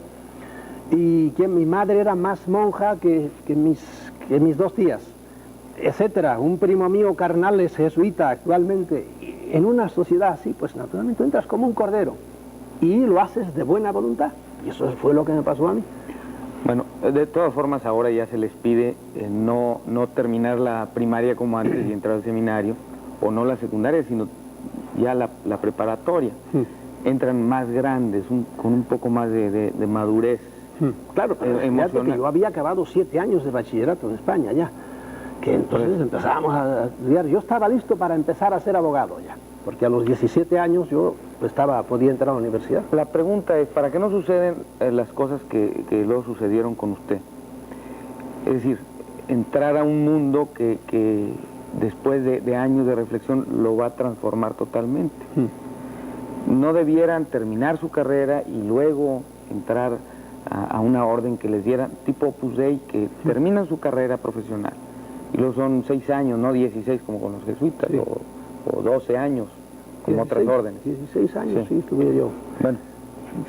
Y que mi madre era más monja que mis dos tías, etcétera. Un primo mío carnal es jesuita actualmente. Y en una sociedad así, pues naturalmente entras como un cordero y lo haces de buena voluntad. Y eso fue lo que me pasó a mí. Bueno, de todas formas ahora ya se les pide no terminar la primaria como antes y entrar al seminario, o no la secundaria, sino ya la preparatoria. Entran más grandes, con un poco más de madurez. Claro, pero fíjate emocional. que yo había acabado 7 años de bachillerato en España ya, que entonces empezábamos a estudiar. Yo estaba listo para empezar a ser abogado ya, porque a los 17 años yo podía entrar a la universidad. La pregunta es, ¿para qué no suceden las cosas que luego sucedieron con usted? Es decir, entrar a un mundo que después de años de reflexión lo va a transformar totalmente. No debieran terminar su carrera y luego entrar a una orden que les diera, tipo Opus Dei, que terminan su carrera profesional. Y luego son 6 años, no 16 como con los jesuitas, Sí. o 12 años, como otras órdenes. 16 años, Sí. sí, estuve yo. Bueno,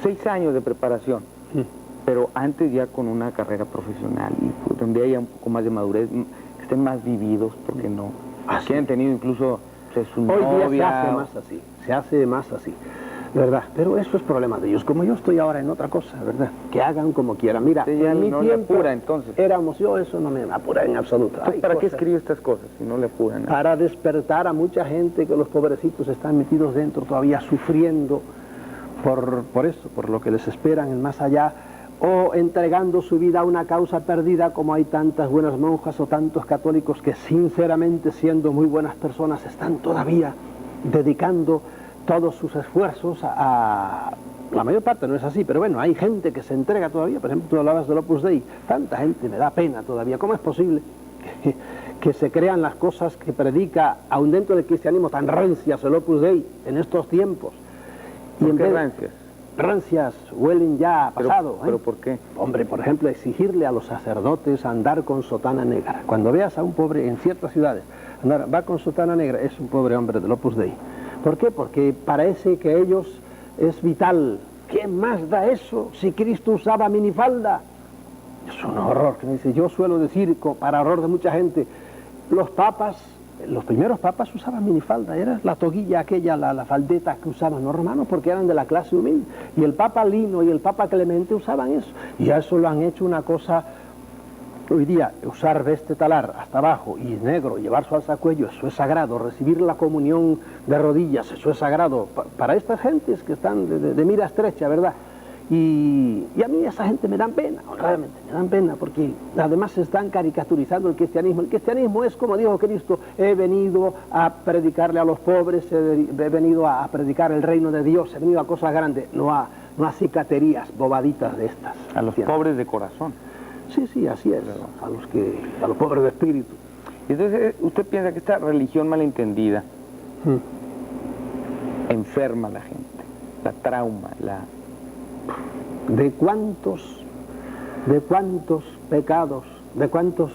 6 años de preparación, pero antes ya con una carrera profesional, y donde haya un poco más de madurez, que estén más vividos, porque no que han tenido incluso su Hoy novia. día se hace más así, ¿verdad? Pero eso es problema de ellos, como yo estoy ahora en otra cosa, ¿verdad? Que hagan como quieran. Mira, ya en mi no tiempo le apura, entonces. éramos yo, eso no me apura en absoluto. Entonces, ¿para qué escribe estas cosas si no le apuran? Para despertar a mucha gente que los pobrecitos están metidos dentro todavía sufriendo por eso, por lo que les esperan en más allá, o entregando su vida a una causa perdida, como hay tantas buenas monjas o tantos católicos que sinceramente, siendo muy buenas personas, están todavía dedicando todos sus esfuerzos a... La mayor parte no es así, pero bueno, hay gente que se entrega todavía. Por ejemplo, tú hablabas del Opus Dei, tanta gente, me da pena todavía. ¿Cómo es posible que se crean las cosas que predica, aun dentro del cristianismo, tan rancias el Opus Dei en estos tiempos? ¿Por qué rancias? Rancias huelen ya a pasado. ¿Pero por qué? Hombre, por ejemplo, exigirle a los sacerdotes andar con sotana negra. Cuando veas a un pobre en ciertas ciudades, va con sotana negra, es un pobre hombre del Opus Dei. ¿Por qué? Porque parece que ellos es vital. ¿Quién más da eso si Cristo usaba minifalda? Es un horror que me dice. Yo suelo decir, para horror de mucha gente, los primeros papas usaban minifalda, era la toguilla aquella, la faldeta que usaban los romanos porque eran de la clase humilde. Y el Papa Lino y el Papa Clemente usaban eso. Y a eso lo han hecho una cosa. Hoy día, usar veste talar hasta abajo y negro, llevar su alzacuello, eso es sagrado. Recibir la comunión de rodillas, eso es sagrado. Para estas gentes que están de mira estrecha, ¿verdad? Y a mí esa gente me dan pena, realmente me dan pena, porque además están caricaturizando el cristianismo. El cristianismo es, como dijo Cristo, he venido a predicarle a los pobres, he venido a predicar el reino de Dios, he venido a cosas grandes, no a cicaterías bobaditas de estas. A los pobres de corazón. Sí, así es, a los pobres de espíritu. Entonces, ¿usted piensa que esta religión malentendida enferma a la gente, la trauma, ¿De cuántos pecados, de cuántas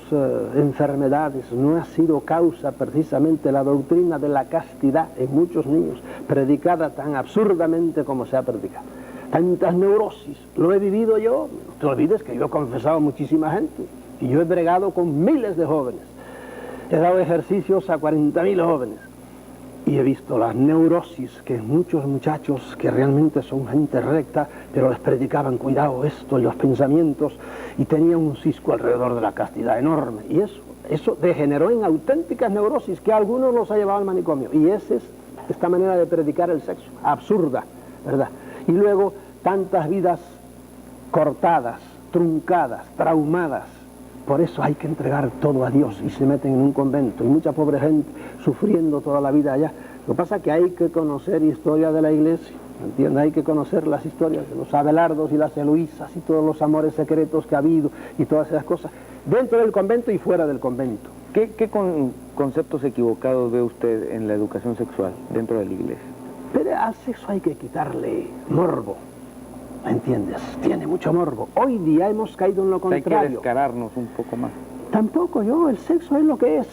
enfermedades no ha sido causa precisamente la doctrina de la castidad en muchos niños, predicada tan absurdamente como se ha predicado? Tantas neurosis, lo he vivido yo. No te olvides que yo he confesado a muchísima gente y yo he bregado con miles de jóvenes, he dado ejercicios a 40.000 jóvenes y he visto las neurosis que muchos muchachos que realmente son gente recta, pero les predicaban cuidado esto, los pensamientos, y tenían un cisco alrededor de la castidad enorme, y eso degeneró en auténticas neurosis que a algunos los ha llevado al manicomio. Y esa es esta manera de predicar el sexo, absurda, ¿verdad? Y luego tantas vidas cortadas, truncadas, traumadas. Por eso hay que entregar todo a Dios y se meten en un convento. Y mucha pobre gente sufriendo toda la vida allá. Lo que pasa es que hay que conocer historia de la iglesia, ¿entiendes? Hay que conocer las historias de los Abelardos y las Eloísas y todos los amores secretos que ha habido y todas esas cosas, dentro del convento y fuera del convento. ¿Qué conceptos equivocados ve usted en la educación sexual dentro de la iglesia? Pero al sexo hay que quitarle morbo, ¿me entiendes? Tiene mucho morbo. Hoy día hemos caído en lo contrario. Hay que descararnos un poco más. Tampoco el sexo es lo que es.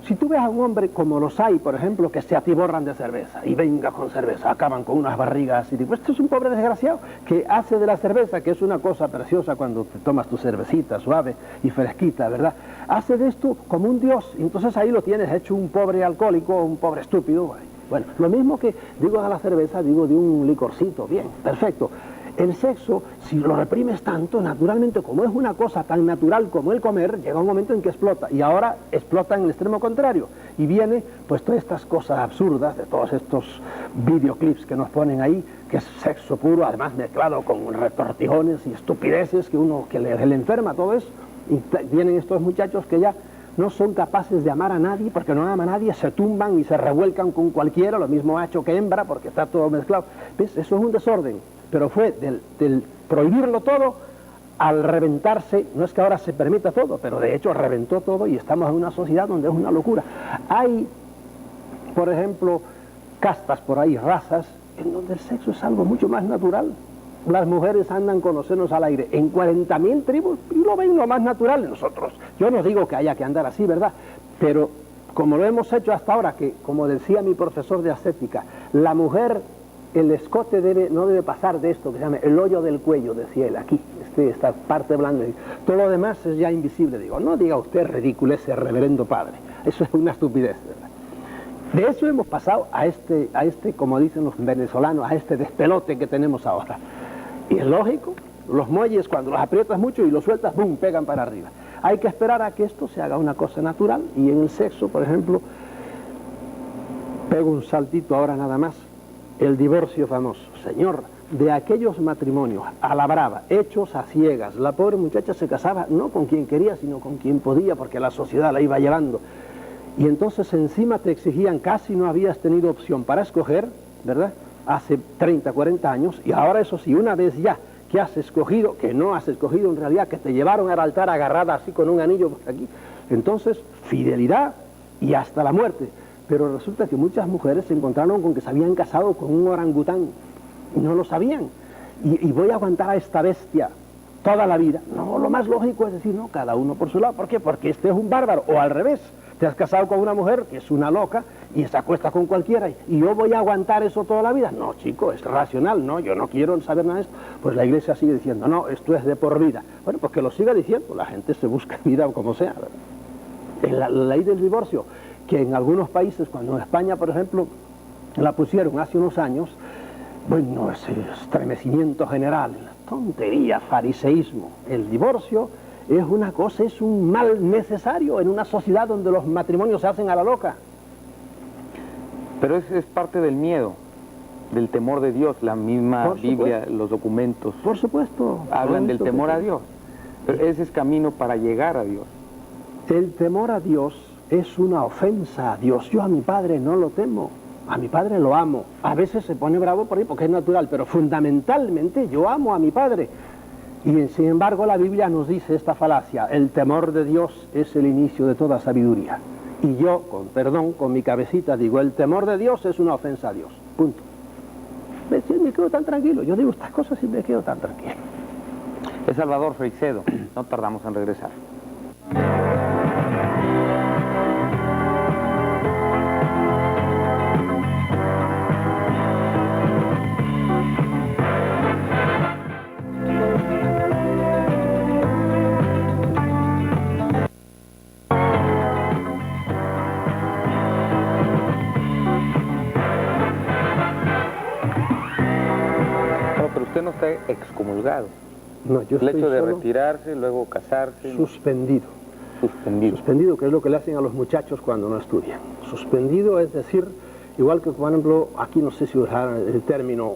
Si tú ves a un hombre como los hay, por ejemplo, que se atiborran de cerveza y venga con cerveza, acaban con unas barrigas y digo, este es un pobre desgraciado que hace de la cerveza, que es una cosa preciosa cuando te tomas tu cervecita suave y fresquita, ¿verdad? Hace de esto como un dios, y entonces ahí lo tienes hecho un pobre alcohólico, un pobre estúpido. Bueno, lo mismo que digo de la cerveza, digo de un licorcito, bien, perfecto. El sexo, si lo reprimes tanto, naturalmente, como es una cosa tan natural como el comer, llega un momento en que explota, y ahora explota en el extremo contrario, y viene pues todas estas cosas absurdas, de todos estos videoclips que nos ponen ahí, que es sexo puro, además mezclado con retortijones y estupideces que le enferma todo eso, y vienen estos muchachos que ya no son capaces de amar a nadie, porque no aman a nadie, se tumban y se revuelcan con cualquiera, lo mismo macho que hembra, porque está todo mezclado. ¿Ves? Eso es un desorden. Pero fue del prohibirlo todo al reventarse. No es que ahora se permita todo, pero de hecho reventó todo y estamos en una sociedad donde es una locura. Hay, por ejemplo, castas por ahí, razas, en donde el sexo es algo mucho más natural. Las mujeres andan con los senos al aire en 40.000 tribus y lo ven lo más natural de nosotros. Yo no digo que haya que andar así, ¿verdad? Pero como lo hemos hecho hasta ahora, que como decía mi profesor de ascética, la mujer, el escote no debe pasar de esto que se llama el hoyo del cuello, decía él, aquí, esta parte blanda. Todo lo demás es ya invisible. Digo, no diga usted ridículo ese reverendo padre. Eso es una estupidez, ¿verdad? De eso hemos pasado a este, como dicen los venezolanos, a este despelote que tenemos ahora. Y es lógico, los muelles cuando los aprietas mucho y los sueltas, ¡bum!, pegan para arriba. Hay que esperar a que esto se haga una cosa natural. Y en el sexo, por ejemplo, pego un saltito ahora nada más, el divorcio famoso. Señor, de aquellos matrimonios a la brava, hechos a ciegas, la pobre muchacha se casaba no con quien quería, sino con quien podía, porque la sociedad la iba llevando. Y entonces encima te exigían, casi no habías tenido opción para escoger, ¿verdad? Hace 30, 40 años, y ahora eso sí, una vez ya que has escogido, que no has escogido en realidad, que te llevaron al altar agarrada así con un anillo por aquí, entonces fidelidad y hasta la muerte. Pero resulta que muchas mujeres se encontraron con que se habían casado con un orangután, y no lo sabían, y voy a aguantar a esta bestia toda la vida. No, lo más lógico es decir, no, cada uno por su lado. ¿Por qué? Porque este es un bárbaro, o al revés. Te has casado con una mujer que es una loca y se acuesta con cualquiera y yo voy a aguantar eso toda la vida. No, chico, es racional, no, yo no quiero saber nada de esto. Pues la Iglesia sigue diciendo, no, esto es de por vida. Bueno, pues que lo siga diciendo, la gente se busca vida como sea. En la ley del divorcio, que en algunos países, cuando en España, por ejemplo, la pusieron hace unos años, bueno, ese estremecimiento general, tontería, fariseísmo, el divorcio es una cosa, es un mal necesario en una sociedad donde los matrimonios se hacen a la loca. Pero es parte del miedo, del temor de Dios. La misma Biblia, los documentos, por supuesto, hablan del temor a Dios. Pero ese es camino para llegar a Dios. El temor a Dios es una ofensa a Dios. Yo a mi padre no lo temo, a mi padre lo amo. A veces se pone bravo por ahí porque es natural, pero fundamentalmente yo amo a mi padre. Y sin embargo la Biblia nos dice esta falacia: el temor de Dios es el inicio de toda sabiduría. Y yo, con perdón, con mi cabecita digo, el temor de Dios es una ofensa a Dios, punto. Me quedo tan tranquilo, yo digo estas cosas y me quedo tan tranquilo. Es Salvador Freixedo, no tardamos en regresar. Usted no está excomulgado. No, yo el estoy hecho de solo retirarse, luego casarse. Suspendido. Suspendido. Suspendido, que es lo que le hacen a los muchachos cuando no estudian. Suspendido es decir, igual que, por ejemplo, aquí no sé si usar el término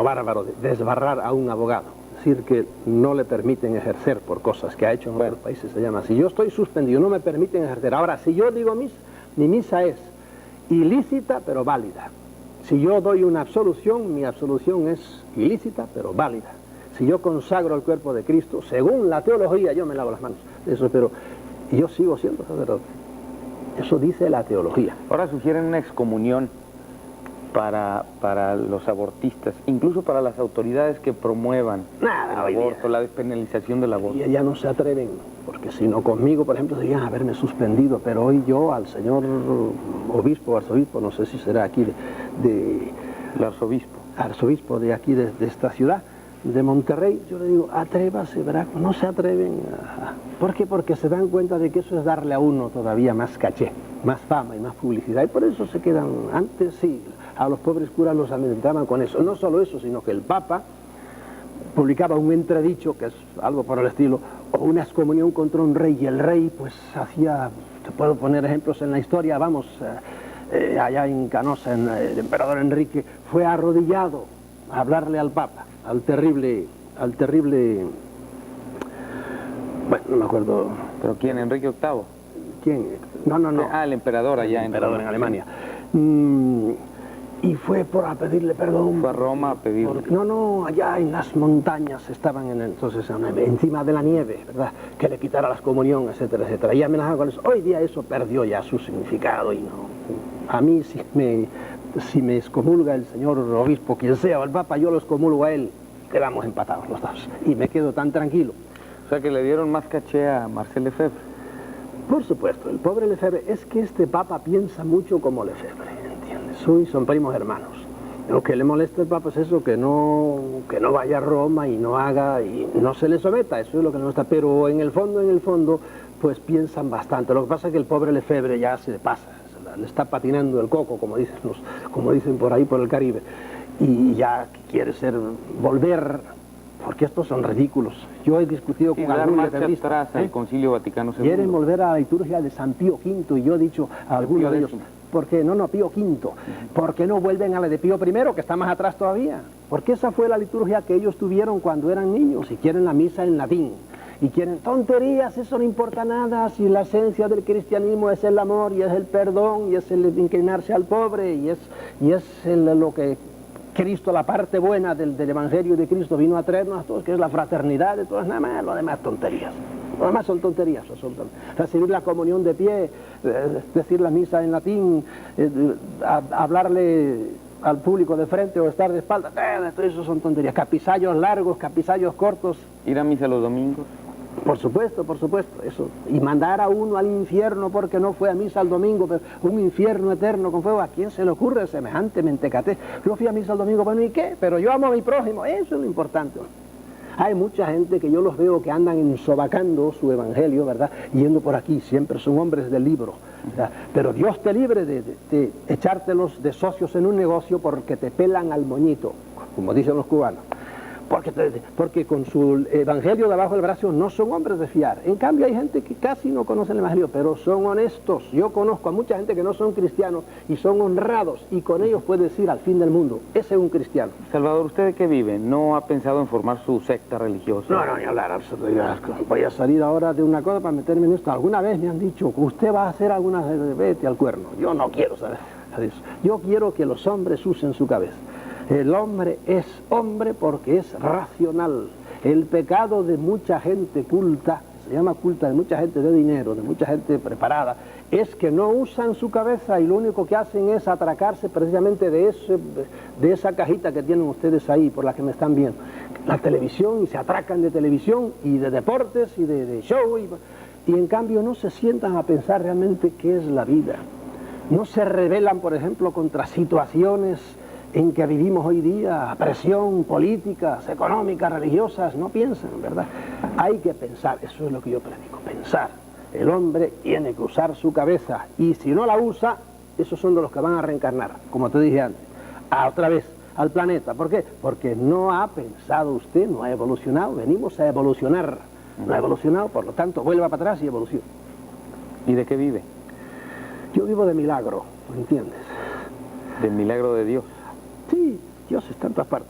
bárbaro de desbarrar a un abogado. Es decir, que no le permiten ejercer por cosas que ha hecho en otros países, se llama así. Yo estoy suspendido, no me permiten ejercer. Ahora, si yo digo misa, mi misa es ilícita pero válida. Si yo doy una absolución, mi absolución es ilícita, pero válida. Si yo consagro el cuerpo de Cristo, según la teología, yo me lavo las manos. Eso, pero yo sigo siendo sacerdote. Eso dice la teología. Ahora sugieren una excomunión para los abortistas, incluso para las autoridades que promuevan el aborto, la despenalización del aborto. Y ya no se atreven, porque si no conmigo, por ejemplo, serían haberme suspendido, pero hoy yo al señor obispo, arzobispo, no sé si será aquí el arzobispo de aquí, de esta ciudad, de Monterrey, yo le digo, atrévase, ¿verdad? No se atreven. ¿Por qué? Porque se dan cuenta de que eso es darle a uno todavía más caché, más fama y más publicidad, y por eso se quedan. Antes sí, a los pobres curas los amedrentaban con eso. No solo eso, sino que el Papa publicaba un entredicho, que es algo por el estilo, o una excomunión contra un rey, y el rey pues hacía, te puedo poner ejemplos en la historia, vamos, allá en Canosa, el emperador Enrique fue arrodillado a hablarle al Papa, al terrible, bueno, no me acuerdo. ¿Pero quién? ¿Enrique VIII? ¿Quién? No. Ah, el emperador allá el emperador en Alemania. Sí. Y fue a pedirle perdón. Fue a Roma a pedirle. No, allá en las montañas estaban entonces encima de la nieve, ¿verdad? Que le quitara la comunión, etcétera, etcétera. Y amenazaba con eso. Hoy día eso perdió ya su significado y no. A mí si me excomulga el señor obispo, quien sea, o el Papa, yo lo excomulgo a él. Quedamos empatados los dos. Y me quedo tan tranquilo. O sea que le dieron más caché a Marcel Lefebvre. Por supuesto, el pobre Lefebvre, es que este Papa piensa mucho como Lefebvre, ¿entiendes? Son primos hermanos. Lo que le molesta al Papa es eso, que no vaya a Roma y no haga, y no se le someta, eso es lo que le molesta. Pero en el fondo, pues piensan bastante. Lo que pasa es que el pobre Lefebvre ya se le pasa, le está patinando el coco, como dicen por ahí por el Caribe, y ya quiere volver, porque estos son ridículos. Yo he discutido con algunos lefebristas atrás al Concilio Vaticano II. Quieren volver a la liturgia de San Pío V, y yo he dicho a algunos de ellos, porque no Pío V, porque no vuelven a la de Pío I, que está más atrás todavía, porque esa fue la liturgia que ellos tuvieron cuando eran niños, y quieren la misa en latín. Y quieren tonterías, eso no importa nada, si la esencia del cristianismo es el amor, y es el perdón, y es el inclinarse al pobre, y es lo que Cristo, la parte buena del Evangelio de Cristo vino a traernos a todos, que es la fraternidad de todas, nada más, lo demás tonterías. Lo demás son tonterías, recibir la comunión de pie, decir la misa en latín, hablarle al público de frente o estar de espalda, todo eso son tonterías. Capisallos largos, capisallos cortos. Ir a misa los domingos. Por supuesto, eso. Y mandar a uno al infierno porque no fue a misa el domingo, pero un infierno eterno con fuego. ¿A quién se le ocurre semejante mentecate? Yo fui a misa el domingo, bueno, ¿y qué? Pero yo amo a mi prójimo, eso es lo importante. Hay mucha gente que yo los veo que andan ensobacando su evangelio, ¿verdad? Yendo por aquí, siempre son hombres del libro, ¿verdad? Pero Dios te libre de echártelos de socios en un negocio porque te pelan al moñito, como dicen los cubanos. Porque con su evangelio debajo del brazo no son hombres de fiar. En cambio hay gente que casi no conoce el evangelio, pero son honestos. Yo conozco a mucha gente que no son cristianos y son honrados, y con ellos puedes ir al fin del mundo. Ese es un cristiano. Salvador, ¿usted de qué vive? ¿No ha pensado en formar su secta religiosa? No, ni hablar. Voy a salir ahora de una cosa para meterme en esto. Alguna vez me han dicho, usted va a hacer alguna... Vete al cuerno. Yo no quiero saber de eso. Yo quiero que los hombres usen su cabeza. El hombre es hombre porque es racional. El pecado de mucha gente culta, se llama culta, de mucha gente de dinero, de mucha gente preparada, es que no usan su cabeza y lo único que hacen es atracarse precisamente de esa cajita que tienen ustedes ahí, por la que me están viendo, la televisión, y se atracan de televisión y de deportes y de show, y en cambio no se sientan a pensar realmente qué es la vida. No se rebelan, por ejemplo, contra situaciones en que vivimos hoy día, presión, políticas, económicas, religiosas, no piensan, ¿verdad? Hay que pensar, eso es lo que yo predico, pensar. El hombre tiene que usar su cabeza, y si no la usa, esos son de los que van a reencarnar, como te dije antes, otra vez al planeta. ¿Por qué? Porque no ha pensado usted, no ha evolucionado, venimos a evolucionar, no ha evolucionado, por lo tanto, vuelva para atrás y evolucione. ¿Y de qué vive? Yo vivo de milagro, ¿me entiendes? ¿Del milagro de Dios? Sí, Dios está en todas partes.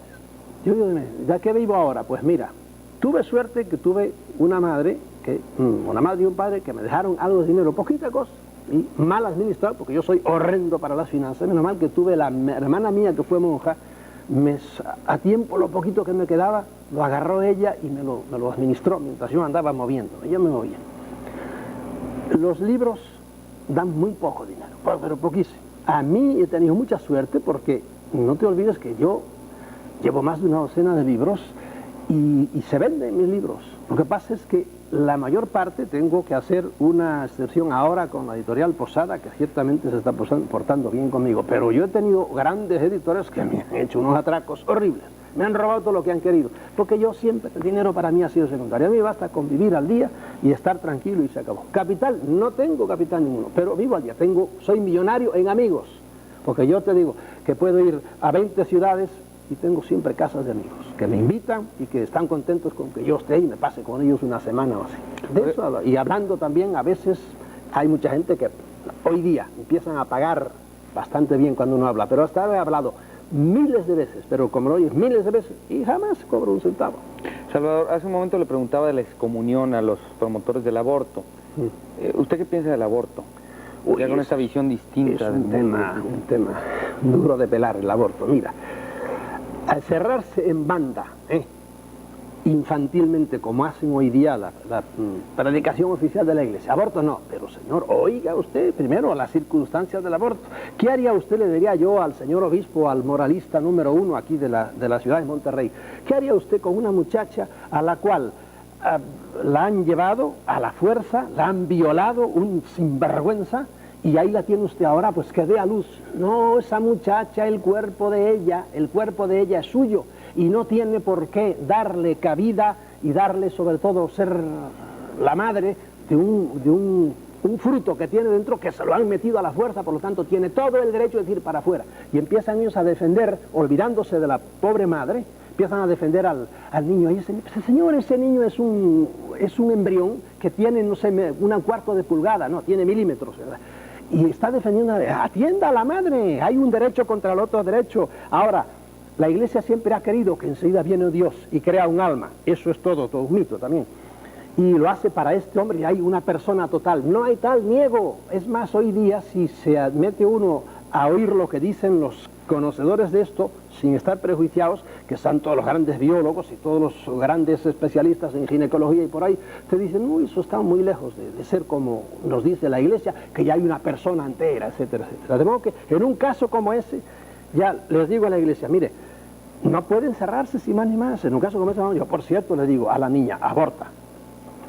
¿De qué vivo ahora? Pues mira, tuve suerte que tuve una madre y un padre que me dejaron algo de dinero, poquita cosa, y mal administrado, porque yo soy horrendo para las finanzas. Menos mal que tuve la hermana mía que fue monja, a tiempo lo poquito que me quedaba, lo agarró ella y me lo administró mientras yo andaba moviendo, ella me movía. Los libros dan muy poco dinero, pero poquísimo. A mí he tenido mucha suerte porque no te olvides que yo llevo más de una docena de libros y se venden mis libros. Lo que pasa es que la mayor parte tengo que hacer una excepción ahora con la editorial Posada, que ciertamente se está portando bien conmigo, pero yo he tenido grandes editores que me han hecho unos atracos horribles. Me han robado todo lo que han querido, porque yo siempre, el dinero para mí ha sido secundario. A mí basta con vivir al día y estar tranquilo y se acabó. Capital, no tengo capital ninguno, pero vivo al día. Soy millonario en amigos, porque yo te digo que puedo ir a 20 ciudades y tengo siempre casas de amigos que me invitan y que están contentos con que yo esté y me pase con ellos una semana o así. De eso hablo. Y hablando también, a veces hay mucha gente que hoy día empiezan a pagar bastante bien cuando uno habla, pero hasta ahora he hablado miles de veces, pero como lo oyes miles de veces, y jamás cobro un centavo. Salvador, hace un momento le preguntaba de la excomunión a los promotores del aborto. ¿Usted qué piensa del aborto? Ya con esta visión distinta. Es un tema duro de pelar, el aborto. Mira, al cerrarse en banda, infantilmente, como hacen hoy día la predicación oficial de la iglesia, aborto no, pero señor, oiga usted primero las circunstancias del aborto. ¿Qué haría usted, le diría yo al señor obispo, al moralista número 1 aquí de la ciudad de Monterrey? ¿Qué haría usted con una muchacha a la cual la han llevado a la fuerza, la han violado, un sinvergüenza, y ahí la tiene usted ahora, pues que dé a luz? No, esa muchacha, el cuerpo de ella es suyo, y no tiene por qué darle cabida y darle, sobre todo, ser la madre de un fruto que tiene dentro que se lo han metido a la fuerza, por lo tanto tiene todo el derecho de ir para afuera. Y empiezan ellos a defender, olvidándose de la pobre madre, empiezan a defender al niño. Y dicen, señor, ese niño es un embrión que tiene, no sé, un cuarto de pulgada, no, tiene milímetros, ¿verdad? Y está defendiendo, atienda a la madre, hay un derecho contra el otro derecho. Ahora, la Iglesia siempre ha querido que enseguida viene Dios y crea un alma, eso es todo un mito también. Y lo hace para este hombre y hay una persona total, no hay tal niego. Es más, hoy día si se mete uno a oír lo que dicen los conocedores de esto, sin estar prejuiciados, que están todos los grandes biólogos y todos los grandes especialistas en ginecología y por ahí, te dicen, uy, eso está muy lejos de ser como nos dice la Iglesia, que ya hay una persona entera, etcétera, etcétera. De modo que en un caso como ese, ya les digo a la Iglesia, mire, no pueden cerrarse sin más ni más. En un caso como ese, yo por cierto le digo a la niña, aborta.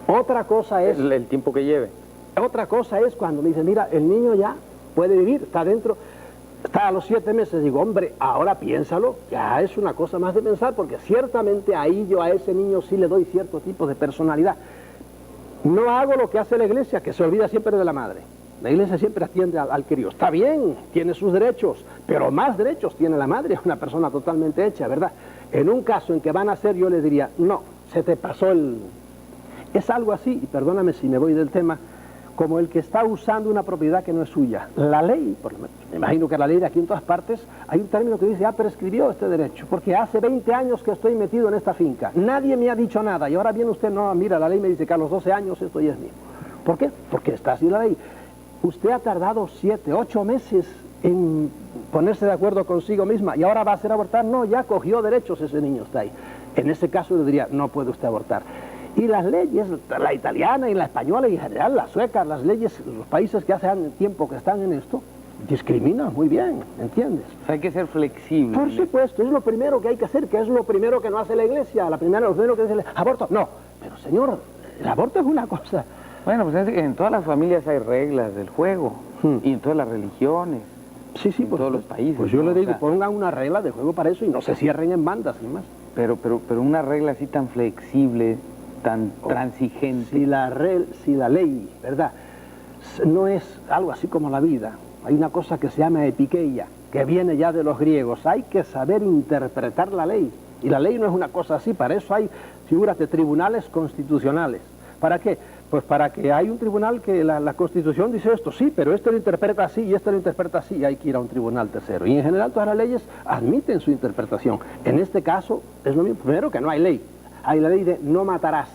Otra cosa es... El tiempo que lleve. Otra cosa es cuando me dicen, mira, el niño ya puede vivir, está dentro, está a los 7 meses. Digo, hombre, ahora piénsalo, ya es una cosa más de pensar, porque ciertamente ahí yo a ese niño sí le doy cierto tipo de personalidad. No hago lo que hace la Iglesia, que se olvida siempre de la madre. La Iglesia siempre atiende al crío. Está bien, tiene sus derechos, pero más derechos tiene la madre, una persona totalmente hecha, ¿verdad? En un caso en que van a hacer, yo le diría, no, se te pasó el... Es algo así, y perdóname si me voy del tema, como el que está usando una propiedad que no es suya. La ley, me imagino que la ley de aquí en todas partes, hay un término que dice, ya prescribió este derecho, porque hace 20 años que estoy metido en esta finca, nadie me ha dicho nada, y ahora viene usted, no, mira, la ley me dice que a los 12 años esto ya es mío. ¿Por qué? Porque está así la ley. Usted ha tardado 7, 8 meses en ponerse de acuerdo consigo misma, y ahora va a hacer abortar. No, ya cogió derechos, ese niño está ahí. En ese caso le diría, no puede usted abortar. Y las leyes, la italiana y la española y en general la sueca, las leyes, los países que hace tiempo que están en esto, discriminan muy bien, ¿entiendes? O sea, hay que ser flexible. Por supuesto, es lo primero que hay que hacer, que es lo primero que no hace la Iglesia. Lo primero que dice, aborto, no. Pero señor, el aborto es una cosa. Bueno, pues en todas las familias hay reglas del juego, y en todas las religiones. Sí, en todos los países. Pues yo ¿no? le digo, O sea, pongan una regla de juego para eso y no se cierren en bandas, ni más. Pero una regla así tan flexible, tan transigente. Si la ley, ¿verdad?, no es algo así como la vida. Hay una cosa que se llama epikeia, que viene ya de los griegos. Hay que saber interpretar la ley. Y la ley no es una cosa así. Para eso hay figuras de tribunales constitucionales. ¿Para qué? Pues para que hay un tribunal que la Constitución dice esto, sí, pero este lo interpreta así y este lo interpreta así, y hay que ir a un tribunal tercero. Y en general todas las leyes admiten su interpretación. En este caso es lo mismo. Primero, que no hay ley. Hay la ley de no matarás,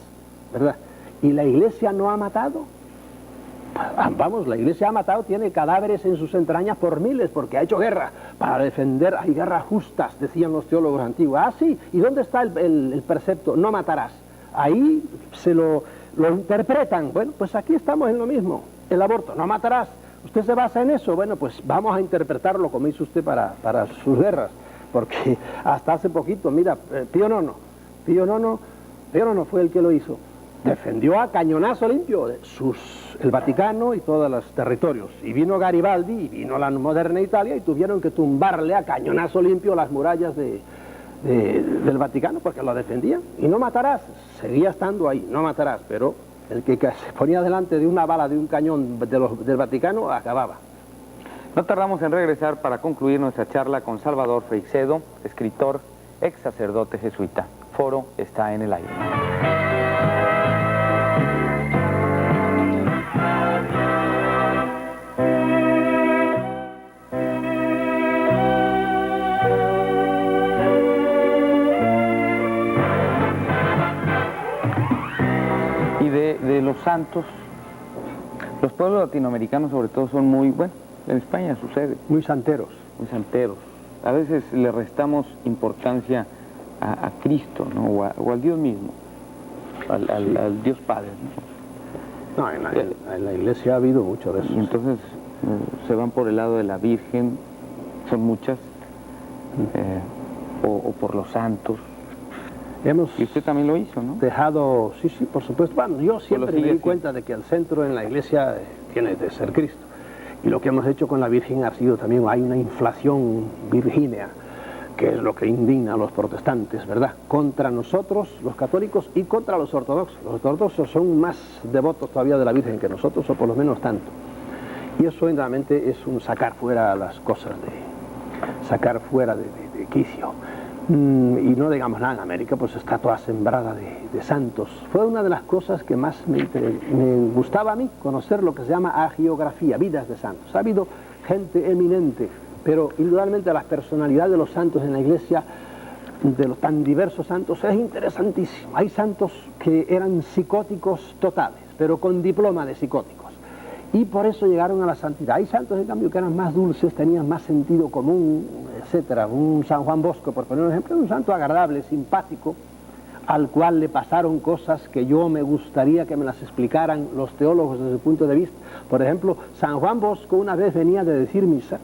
¿verdad? ¿Y la Iglesia no ha matado? Vamos, la Iglesia ha matado, tiene cadáveres en sus entrañas por miles, porque ha hecho guerra para defender, hay guerras justas, decían los teólogos antiguos. Ah, sí, ¿y dónde está el precepto? No matarás. Ahí se lo interpretan. Bueno, pues aquí estamos en lo mismo. El aborto, no matarás. ¿Usted se basa en eso? Bueno, pues vamos a interpretarlo como hizo usted para sus guerras, porque hasta hace poquito, mira, Pío IX fue el que lo hizo. Defendió a cañonazo limpio el Vaticano y todos los territorios. Y vino Garibaldi y vino la moderna Italia y tuvieron que tumbarle a cañonazo limpio las murallas del Vaticano porque lo defendían. Y no matarás, seguía estando ahí, no matarás, pero el que se ponía delante de una bala de un cañón del Vaticano acababa. No tardamos en regresar para concluir nuestra charla con Salvador Freixedo, escritor, ex sacerdote jesuita. Foro está en el aire. Y de los santos, los pueblos latinoamericanos sobre todo son muy, bueno, en España sucede. Muy santeros. Muy santeros. A veces le restamos importancia a Cristo, ¿no? O al Dios mismo, al Dios Padre, ¿no? No, en la Iglesia ha habido mucho de eso. Y entonces se van por el lado de la Virgen, son muchas, o por los santos. Y usted también lo hizo, ¿no? Dejado, sí, por supuesto. Bueno, yo siempre me di cuenta de que el centro en la Iglesia tiene de ser Cristo. Y lo que hemos hecho con la Virgen ha sido también, hay una inflación virgínea que es lo que indigna a los protestantes, ¿verdad? Contra nosotros, los católicos, y contra los ortodoxos. Los ortodoxos son más devotos todavía de la Virgen que nosotros, o por lo menos tanto. Y eso realmente es un sacar fuera las cosas, sacar fuera de quicio. Y no digamos nada, en América pues está toda sembrada de santos. Fue una de las cosas que más me gustaba a mí, conocer lo que se llama hagiografía, vidas de santos. Ha habido gente eminente, pero indudablemente las personalidades de los santos en la Iglesia, de los tan diversos santos, es interesantísimo. Hay santos que eran psicóticos totales, pero con diploma de psicóticos, y por eso llegaron a la santidad. Hay santos, en cambio, que eran más dulces, tenían más sentido común, etcétera. Un San Juan Bosco, por poner un ejemplo, un santo agradable, simpático, al cual le pasaron cosas que yo me gustaría que me las explicaran los teólogos desde su punto de vista. Por ejemplo, San Juan Bosco una vez venía de decir misa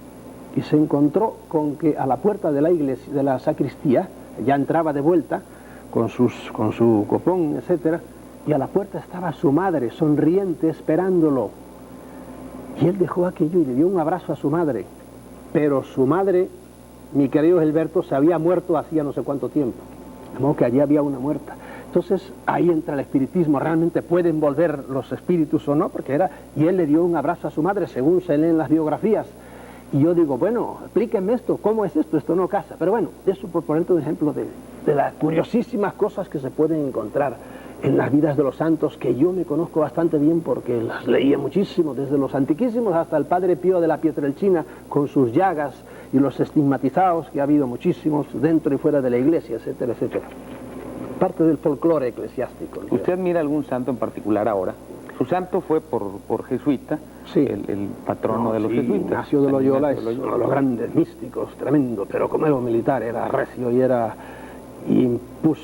y se encontró con que a la puerta de la iglesia, de la sacristía, ya entraba de vuelta con su copón, etcétera, y a la puerta estaba su madre, sonriente, esperándolo. Y él dejó aquello y le dio un abrazo a su madre. Pero su madre, mi querido Gilberto, se había muerto hacía no sé cuánto tiempo. De modo que allí había una muerta. Entonces ahí entra el espiritismo. ¿Realmente pueden volver los espíritus o no? Y él le dio un abrazo a su madre, según se leen las biografías. Y yo digo, bueno, explíquenme esto, ¿cómo es esto? Esto no casa. Pero bueno, eso por ponerte un ejemplo de las curiosísimas cosas que se pueden encontrar en las vidas de los santos, que yo me conozco bastante bien porque las leía muchísimo, desde los antiquísimos hasta el Padre Pío de la Pietrelcina, con sus llagas y los estigmatizados, que ha habido muchísimos dentro y fuera de la iglesia, etcétera, etcétera. Parte del folclore eclesiástico. ¿Usted admira algún santo en particular ahora? Su santo fue por jesuita, sí, el patrono de los jesuitas. Ignacio de Loyola es uno de los grandes místicos, tremendo, pero como era un militar, era recio y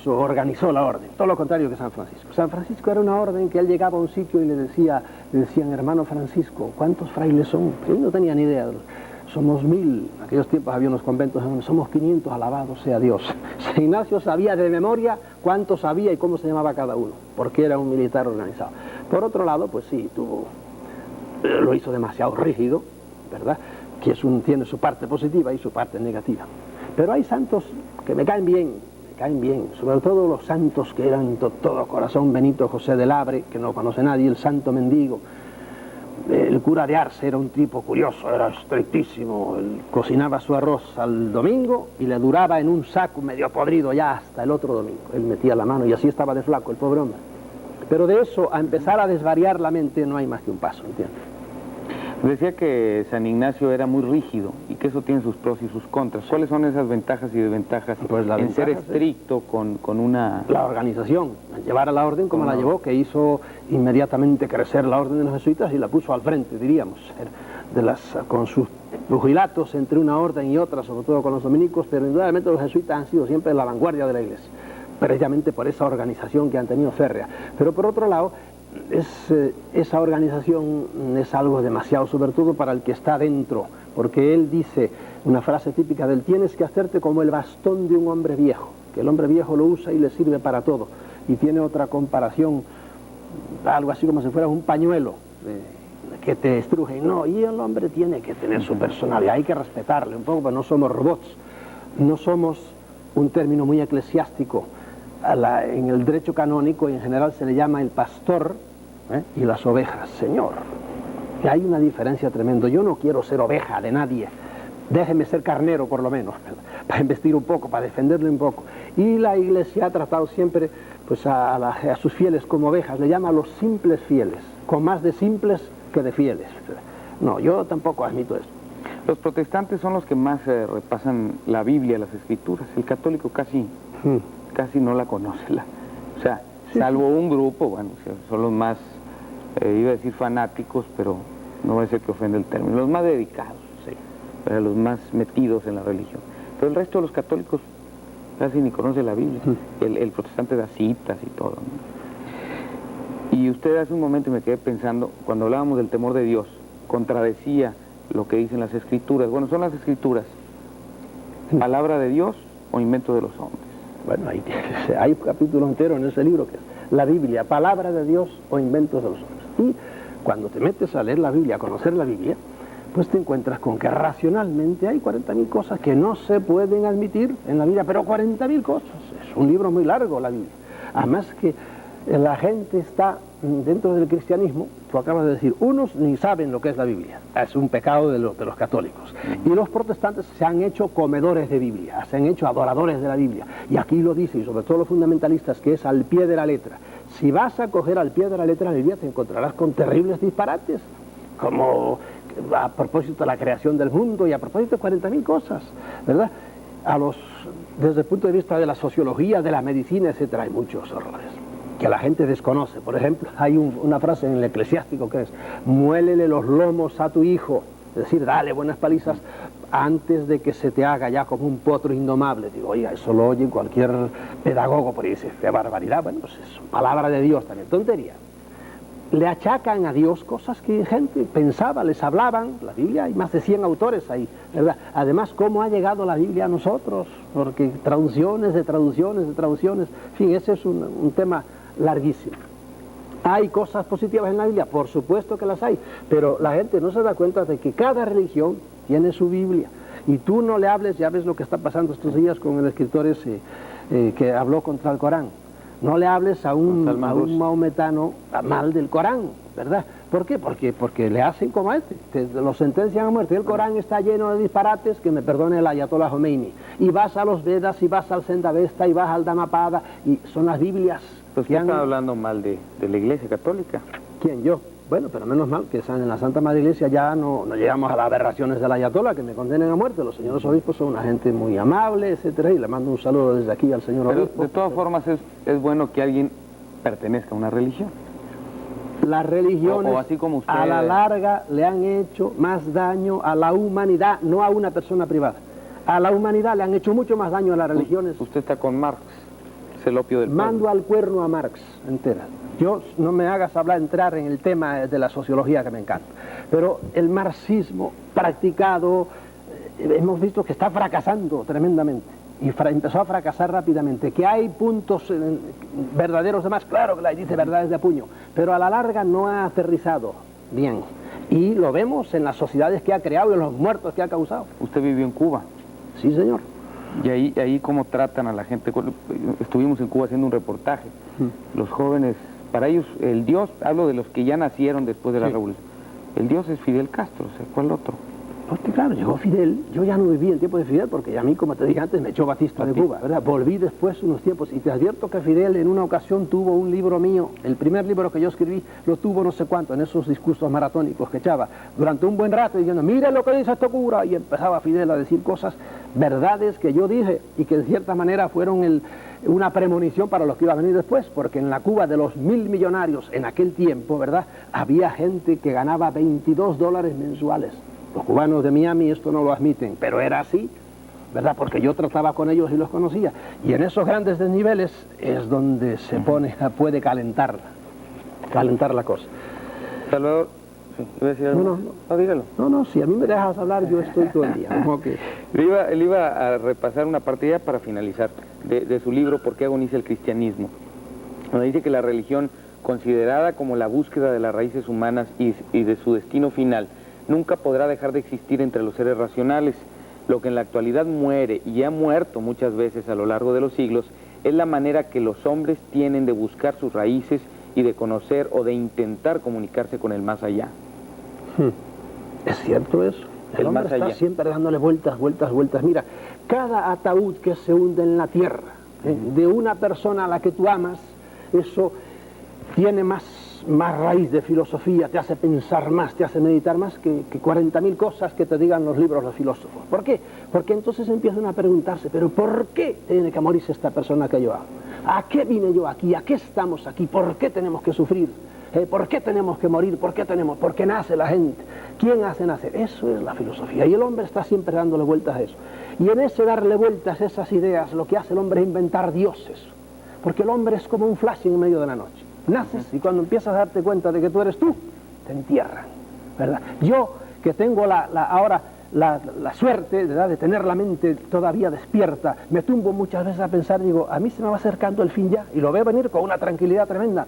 organizó la orden, todo lo contrario que San Francisco. San Francisco era una orden que él llegaba a un sitio y le decían, hermano Francisco, ¿cuántos frailes son? Él no tenía ni idea. Somos 1000, en aquellos tiempos había unos conventos donde somos 500, alabado sea Dios. San Ignacio sabía de memoria cuántos sabía y cómo se llamaba cada uno, porque era un militar organizado. Por otro lado, pues sí, lo hizo demasiado rígido, ¿verdad? Que tiene su parte positiva y su parte negativa. Pero hay santos que me caen bien, sobre todo los santos que eran todo corazón. Benito José de Labre, que no conoce nadie, el santo mendigo. El cura de Arce era un tipo curioso, era estrictísimo. Él cocinaba su arroz al domingo y le duraba en un saco medio podrido ya hasta el otro domingo. Él metía la mano y así estaba de flaco el pobre hombre. Pero de eso a empezar a desvariar la mente no hay más que un paso, ¿entiendes? Decía que San Ignacio era muy rígido y que eso tiene sus pros y sus contras. ¿Cuáles son esas ventajas y desventajas en ser estricto con una...? La organización, llevar a la orden como la llevó, que hizo inmediatamente crecer la orden de los jesuitas y la puso al frente, diríamos, con sus pugilatos entre una orden y otra, sobre todo con los dominicos, pero indudablemente los jesuitas han sido siempre la vanguardia de la iglesia, precisamente por esa organización que han tenido férrea. Pero por otro lado, esa organización es algo demasiado, sobre todo para el que está dentro, porque él dice una frase típica del tienes que hacerte como el bastón de un hombre viejo, que el hombre viejo lo usa y le sirve para todo, y tiene otra comparación, algo así como si fuera un pañuelo que te estruje. No, y el hombre tiene que tener su personalidad, hay que respetarle un poco, pero no somos robots, no somos un término muy eclesiástico. En el derecho canónico en general se le llama el pastor y las ovejas, señor. Y hay una diferencia tremenda. Yo no quiero ser oveja de nadie, déjeme ser carnero por lo menos, para investir un poco, para defenderle un poco. Y la iglesia ha tratado siempre pues, a sus fieles como ovejas, le llama a los simples fieles, con más de simples que de fieles. No, yo tampoco admito eso. Los protestantes son los que más repasan la Biblia, las Escrituras. El católico casi no la conoce. O sea, salvo un grupo, bueno, son los más, iba a decir fanáticos, pero no va a ser que ofenda el término, los más dedicados, los más metidos en la religión. Pero el resto de los católicos casi ni conoce la Biblia. El protestante da citas y todo, ¿no? Y usted hace un momento me quedé pensando, cuando hablábamos del temor de Dios, contradecía lo que dicen las Escrituras. Bueno, son las Escrituras palabra de Dios o invento de los hombres. Bueno, hay un capítulo entero en ese libro que es la Biblia, palabra de Dios o inventos de los hombres. Y cuando te metes a leer la Biblia, a conocer la Biblia, pues te encuentras con que racionalmente hay 40.000 cosas que no se pueden admitir en la Biblia, pero 40.000 cosas. Es un libro muy largo la Biblia. Además que la gente está dentro del cristianismo, tú acabas de decir, unos ni saben lo que es la Biblia, es un pecado de los católicos, y los protestantes se han hecho comedores de Biblia, se han hecho adoradores de la Biblia, y aquí lo dice, y sobre todo los fundamentalistas, que es al pie de la letra. Si vas a coger al pie de la letra la Biblia, te encontrarás con terribles disparates, como a propósito de la creación del mundo y a propósito de 40.000 cosas, ¿verdad? Desde el punto de vista de la sociología, de la medicina, etcétera, hay muchos horrores que la gente desconoce. Por ejemplo, hay una frase en el Eclesiástico que es: muélele los lomos a tu hijo, es decir, dale buenas palizas antes de que se te haga ya como un potro indomable. Digo, oiga, eso lo oye cualquier pedagogo, por ahí dice, qué barbaridad. Bueno, pues es palabra de Dios también, tontería. Le achacan a Dios cosas que gente pensaba, les hablaban. La Biblia, hay más de 100 autores ahí, ¿verdad? Además, ¿cómo ha llegado la Biblia a nosotros? Porque traducciones de traducciones de traducciones, en fin, ese es un tema larguísimo. ¿Hay cosas positivas en la Biblia? Por supuesto que las hay, pero la gente no se da cuenta de que cada religión tiene su Biblia. Y tú no le hables, ya ves lo que está pasando estos días con el escritor ese que habló contra el Corán. No le hables a un maometano mal del Corán, ¿verdad? ¿Por qué? Porque le hacen como a este, lo sentencian a muerte. El Corán está lleno de disparates, que me perdone el Ayatollah Khomeini. Y vas a los Vedas, y vas al Zendavesta, y vas al Dhammapada, y son las Biblias. Pues ¿quién está hablando mal de la Iglesia Católica? ¿Quién? Yo. Bueno, pero menos mal que en la Santa Madre Iglesia ya no llegamos a las aberraciones del Ayatollah, que me condenen a muerte. Los señores obispos son una gente muy amable, etcétera, y le mando un saludo desde aquí al señor obispo. De todas formas es bueno que alguien pertenezca a una religión. Las religiones, o así como usted, a la larga, le han hecho más daño a la humanidad, no a una persona privada. A la humanidad le han hecho mucho más daño a las religiones. Usted está con Marx, es el opio del pueblo. Mando al cuerno a Marx entera. Yo, no me hagas entrar en el tema de la sociología, que me encanta. Pero el marxismo practicado, hemos visto que está fracasando tremendamente. Y empezó a fracasar rápidamente. Que hay puntos verdaderos de más, claro que la dice verdades de puño, pero a la larga no ha aterrizado bien. Y lo vemos en las sociedades que ha creado y en los muertos que ha causado. ¿Usted vivió en Cuba? Sí, señor. Y ahí cómo tratan a la gente. Estuvimos en Cuba haciendo un reportaje. Los jóvenes, para ellos el Dios, hablo de los que ya nacieron después de la revolución, el Dios es Fidel Castro, o sea, ¿cuál otro? Porque claro, llegó Fidel, yo ya no viví el tiempo de Fidel, porque a mí, como te dije antes, me echó Batista de Cuba, ¿verdad? Volví después unos tiempos, y te advierto que Fidel en una ocasión tuvo un libro mío, el primer libro que yo escribí, lo tuvo no sé cuánto, en esos discursos maratónicos que echaba, durante un buen rato, diciendo, mire lo que dice este cura, y empezaba Fidel a decir cosas, verdades que yo dije, y que de cierta manera fueron una premonición para los que iba a venir después, porque en la Cuba de los 1000 millonarios en aquel tiempo, ¿verdad?, había gente que ganaba $22 mensuales. Los cubanos de Miami esto no lo admiten, pero era así, ¿verdad?, porque yo trataba con ellos y los conocía. Y en esos grandes desniveles es donde se puede calentar la cosa. Salvador, sí, iba a decir algo. No, dígalo. No, si a mí me dejas hablar, yo estoy todo el día. Como que... Él iba a repasar una parte ya para finalizar de su libro, ¿Por qué agoniza el cristianismo?, donde dice que la religión, considerada como la búsqueda de las raíces humanas y de su destino final, nunca podrá dejar de existir entre los seres racionales. Lo que en la actualidad muere y ha muerto muchas veces a lo largo de los siglos es la manera que los hombres tienen de buscar sus raíces y de conocer o de intentar comunicarse con el más allá. ¿Es cierto eso? El hombre está siempre dándole vueltas. Mira, cada ataúd que se hunde en la tierra, de una persona a la que tú amas, eso tiene más raíz de filosofía, te hace pensar más, te hace meditar más que 40.000 cosas que te digan los libros los filósofos. ¿Por qué? Porque entonces empiezan a preguntarse, ¿pero por qué tiene que morirse esta persona que yo amo? ¿A qué vine yo aquí? ¿A qué estamos aquí? ¿Por qué tenemos que sufrir? ¿Por qué tenemos que morir? ¿Por qué nace la gente? ¿Quién hace nacer? Eso es la filosofía. Y el hombre está siempre dándole vueltas a eso. Y en ese darle vueltas a esas ideas, lo que hace el hombre es inventar dioses. Porque el hombre es como un flash en medio de la noche. Naces y cuando empiezas a darte cuenta de que tú eres tú, te entierran, ¿verdad? Yo, que tengo ahora la suerte, ¿verdad?, de tener la mente todavía despierta, me tumbo muchas veces a pensar, digo, a mí se me va acercando el fin ya, y lo veo venir con una tranquilidad tremenda,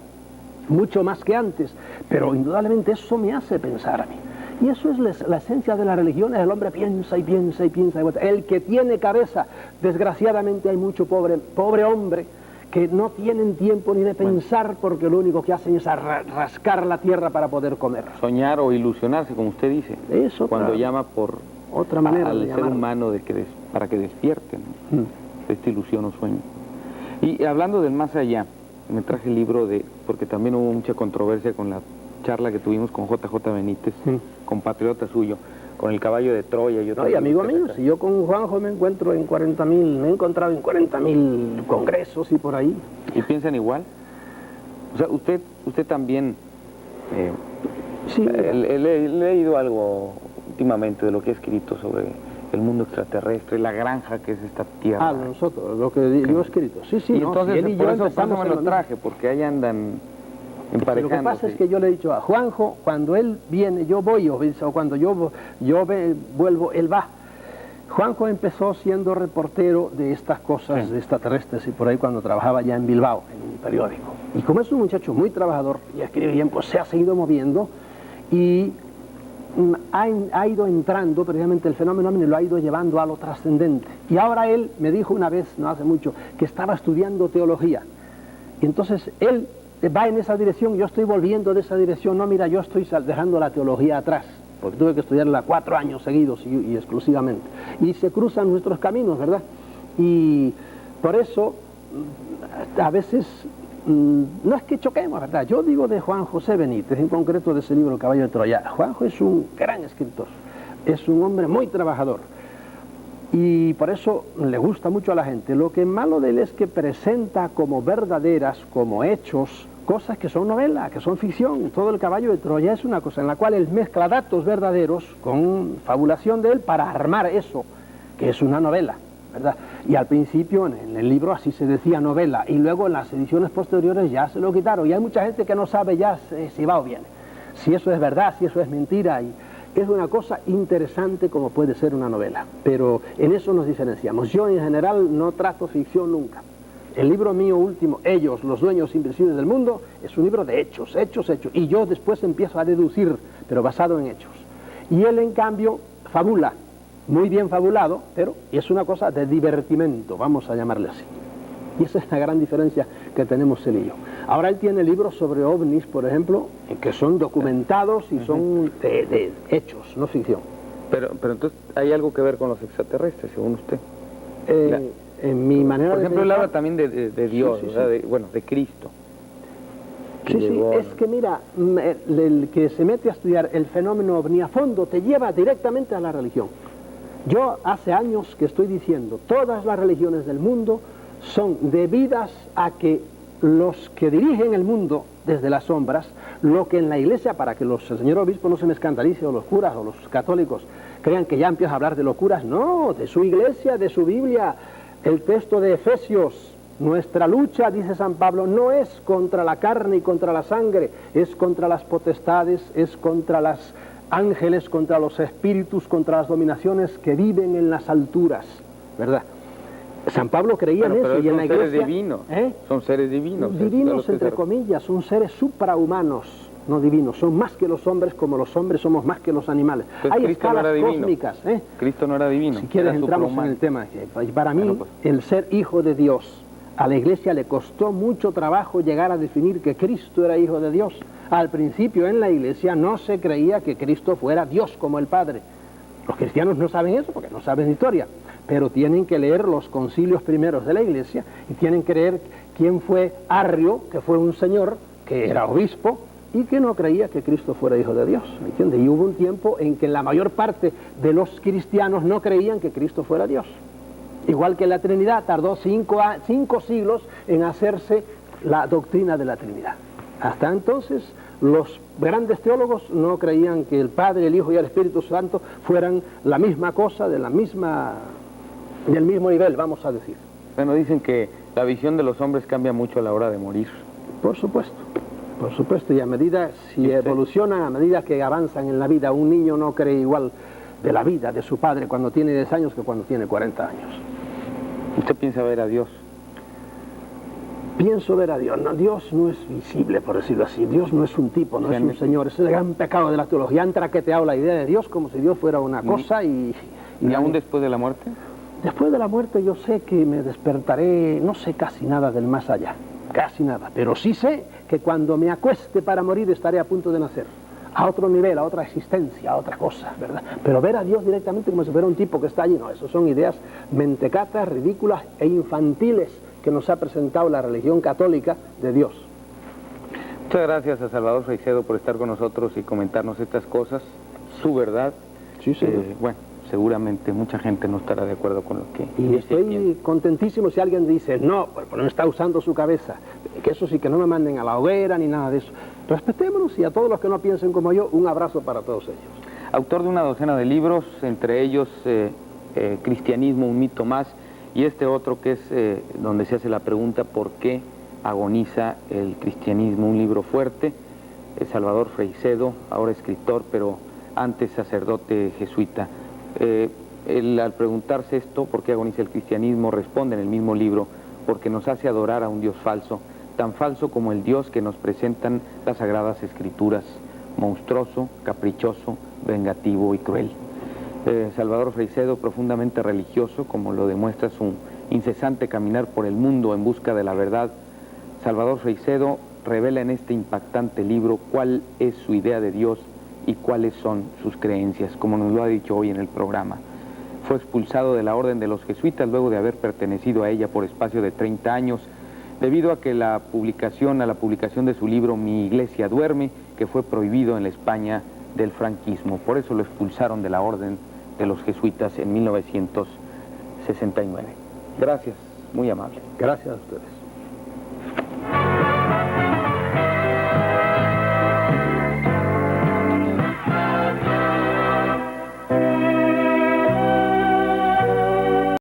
mucho más que antes, pero indudablemente eso me hace pensar a mí. Y eso es la esencia de la religión, el hombre piensa y piensa y piensa. El que tiene cabeza, desgraciadamente hay mucho pobre hombre, que no tienen tiempo ni de pensar porque lo único que hacen es rascar la tierra para poder comer. Soñar o ilusionarse, como usted dice. Eso, cuando llama por otra manera al de ser llamarlo. humano para que despierte, ¿no? Esta ilusión o sueño. Y hablando del más allá, me traje el libro porque también hubo mucha controversia con la charla que tuvimos con JJ Benítez, compatriota suyo, con el caballo de Troya. No, y amigo mío, si yo con Juanjo me encuentro en 40.000, me he encontrado en 40.000 congresos y por ahí. ¿Y piensan igual? O sea, usted también... Sí. He leído algo últimamente de lo que ha escrito sobre el mundo extraterrestre, la granja que es esta tierra. Nosotros, lo que yo he escrito. Sí, y no, entonces, si él y por yo eso empezamos me en lo lo mismo. traje, porque ahí andan emparejándose. Lo que pasa es que yo le he dicho a Juanjo, cuando él viene, yo voy, o cuando yo vuelvo, él va. Juanjo empezó siendo reportero de estas cosas, de extraterrestres, y por ahí cuando trabajaba ya en Bilbao, en un periódico. Y como es un muchacho muy trabajador y escribe bien, pues se ha seguido moviendo y ha ido entrando, precisamente el fenómeno ovni lo ha ido llevando a lo trascendente. Y ahora él me dijo una vez, no hace mucho, que estaba estudiando teología. Y entonces él va en esa dirección, yo estoy volviendo de esa dirección. No, mira, yo estoy dejando la teología atrás, porque tuve que estudiarla 4 años seguidos y exclusivamente. Y se cruzan nuestros caminos, ¿verdad? Y por eso, a veces, no es que choquemos, ¿verdad? Yo digo de Juan José Benítez, en concreto de ese libro, El caballo de Troya. Juanjo es un gran escritor, es un hombre muy trabajador. Y por eso le gusta mucho a la gente. Lo que es malo de él es que presenta como verdaderas, como hechos, cosas que son novela, que son ficción. Todo El caballo de Troya es una cosa en la cual él mezcla datos verdaderos con fabulación de él para armar eso, que es una novela, ¿verdad? Y al principio en el libro así se decía novela, y luego en las ediciones posteriores ya se lo quitaron. Y hay mucha gente que no sabe ya si va o viene, si eso es verdad, si eso es mentira. Y es una cosa interesante como puede ser una novela, pero en eso nos diferenciamos. Yo en general no trato ficción nunca. El libro mío último, Ellos, los dueños invisibles del mundo, es un libro de hechos, hechos, hechos. Y yo después empiezo a deducir, pero basado en hechos. Y él, en cambio, fabula, muy bien fabulado, pero es una cosa de divertimento, vamos a llamarle así. Y esa es la gran diferencia que tenemos él y yo. Ahora él tiene libros sobre ovnis, por ejemplo, que son documentados y son de hechos, no ficción. Pero entonces hay algo que ver con los extraterrestres, según usted. En mi manera por de ejemplo, él pensar, habla también de Dios, sí, sí, ¿verdad? sí. De Cristo. Sí, es que mira, el que se mete a estudiar el fenómeno ovni a fondo te lleva directamente a la religión. Yo hace años que estoy diciendo, todas las religiones del mundo son debidas a que los que dirigen el mundo desde las sombras, lo que en la iglesia, para que el señor obispo no se me escandalice, o los curas o los católicos crean que ya empiezo a hablar de locuras, no, de su iglesia, de su Biblia. El texto de Efesios, nuestra lucha, dice San Pablo, no es contra la carne y contra la sangre, es contra las potestades, es contra los ángeles, contra los espíritus, contra las dominaciones que viven en las alturas, ¿verdad? San Pablo creía en eso, y en la iglesia... Son seres divinos, son seres divinos. Divinos, entre comillas, son seres suprahumanos, no divinos, son más que los hombres, como los hombres somos más que los animales. Entonces, hay Cristo escalas no era cósmicas. Cristo no era divino. Si quieres era entramos suprahumano. en el tema. Para mí, el ser hijo de Dios, a la iglesia le costó mucho trabajo llegar a definir que Cristo era hijo de Dios. Al principio en la iglesia no se creía que Cristo fuera Dios como el Padre. Los cristianos no saben eso porque no saben historia, pero tienen que leer los concilios primeros de la iglesia y tienen que leer quién fue Arrio, que fue un señor que era obispo y que no creía que Cristo fuera hijo de Dios, ¿me entiendes? Y hubo un tiempo en que la mayor parte de los cristianos no creían que Cristo fuera Dios. Igual que la Trinidad, tardó 5 siglos en hacerse la doctrina de la Trinidad. Hasta entonces, los grandes teólogos no creían que el Padre, el Hijo y el Espíritu Santo fueran la misma cosa, del mismo nivel, vamos a decir. Bueno, dicen que la visión de los hombres cambia mucho a la hora de morir. Por supuesto, y a medida, si evolucionan, a medida que avanzan en la vida, un niño no cree igual de la vida de su padre cuando tiene 10 años que cuando tiene 40 años. ¿Usted piensa ver a Dios? pienso ver a Dios. No, Dios no es visible, por decirlo así. Dios no es un tipo, no es un señor. Es el gran pecado de la teología. Han traqueteado la idea de Dios como si Dios fuera una cosa ¿Y aún después de la muerte? Después de la muerte yo sé que me despertaré, no sé casi nada del más allá, casi nada. Pero sí sé que cuando me acueste para morir estaré a punto de nacer. A otro nivel, a otra existencia, a otra cosa, ¿verdad? Pero ver a Dios directamente como si fuera un tipo que está allí, no, eso son ideas mentecatas, ridículas e infantiles que nos ha presentado la religión católica de Dios. Muchas gracias a Salvador Freixedo por estar con nosotros y comentarnos estas cosas, su verdad. Sí, señor. Bueno, seguramente mucha gente no estará de acuerdo con lo que Y dice. estoy contentísimo si alguien dice, no, pues no está usando su cabeza, que eso sí, que no me manden a la hoguera ni nada de eso. Respetémonos, y a todos los que no piensen como yo, un abrazo para todos ellos. Autor de una docena de libros, entre ellos Cristianismo, un mito más, y este otro que es donde se hace la pregunta ¿por qué agoniza el cristianismo? Un libro fuerte. Salvador Freixedo, ahora escritor, pero antes sacerdote jesuita. Él, al preguntarse esto, ¿por qué agoniza el cristianismo?, responde en el mismo libro: porque nos hace adorar a un Dios falso, tan falso como el Dios que nos presentan las Sagradas Escrituras, monstruoso, caprichoso, vengativo y cruel. Salvador Freixedo, profundamente religioso, como lo demuestra su incesante caminar por el mundo en busca de la verdad. Salvador Freixedo revela en este impactante libro cuál es su idea de Dios y cuáles son sus creencias, como nos lo ha dicho hoy en el programa. Fue expulsado de la Orden de los Jesuitas luego de haber pertenecido a ella por espacio de 30 años, debido a que la publicación de su libro Mi Iglesia Duerme, que fue prohibido en la España del franquismo. Por eso lo expulsaron de la Orden de los Jesuitas en 1969. Gracias, muy amable. Gracias a ustedes.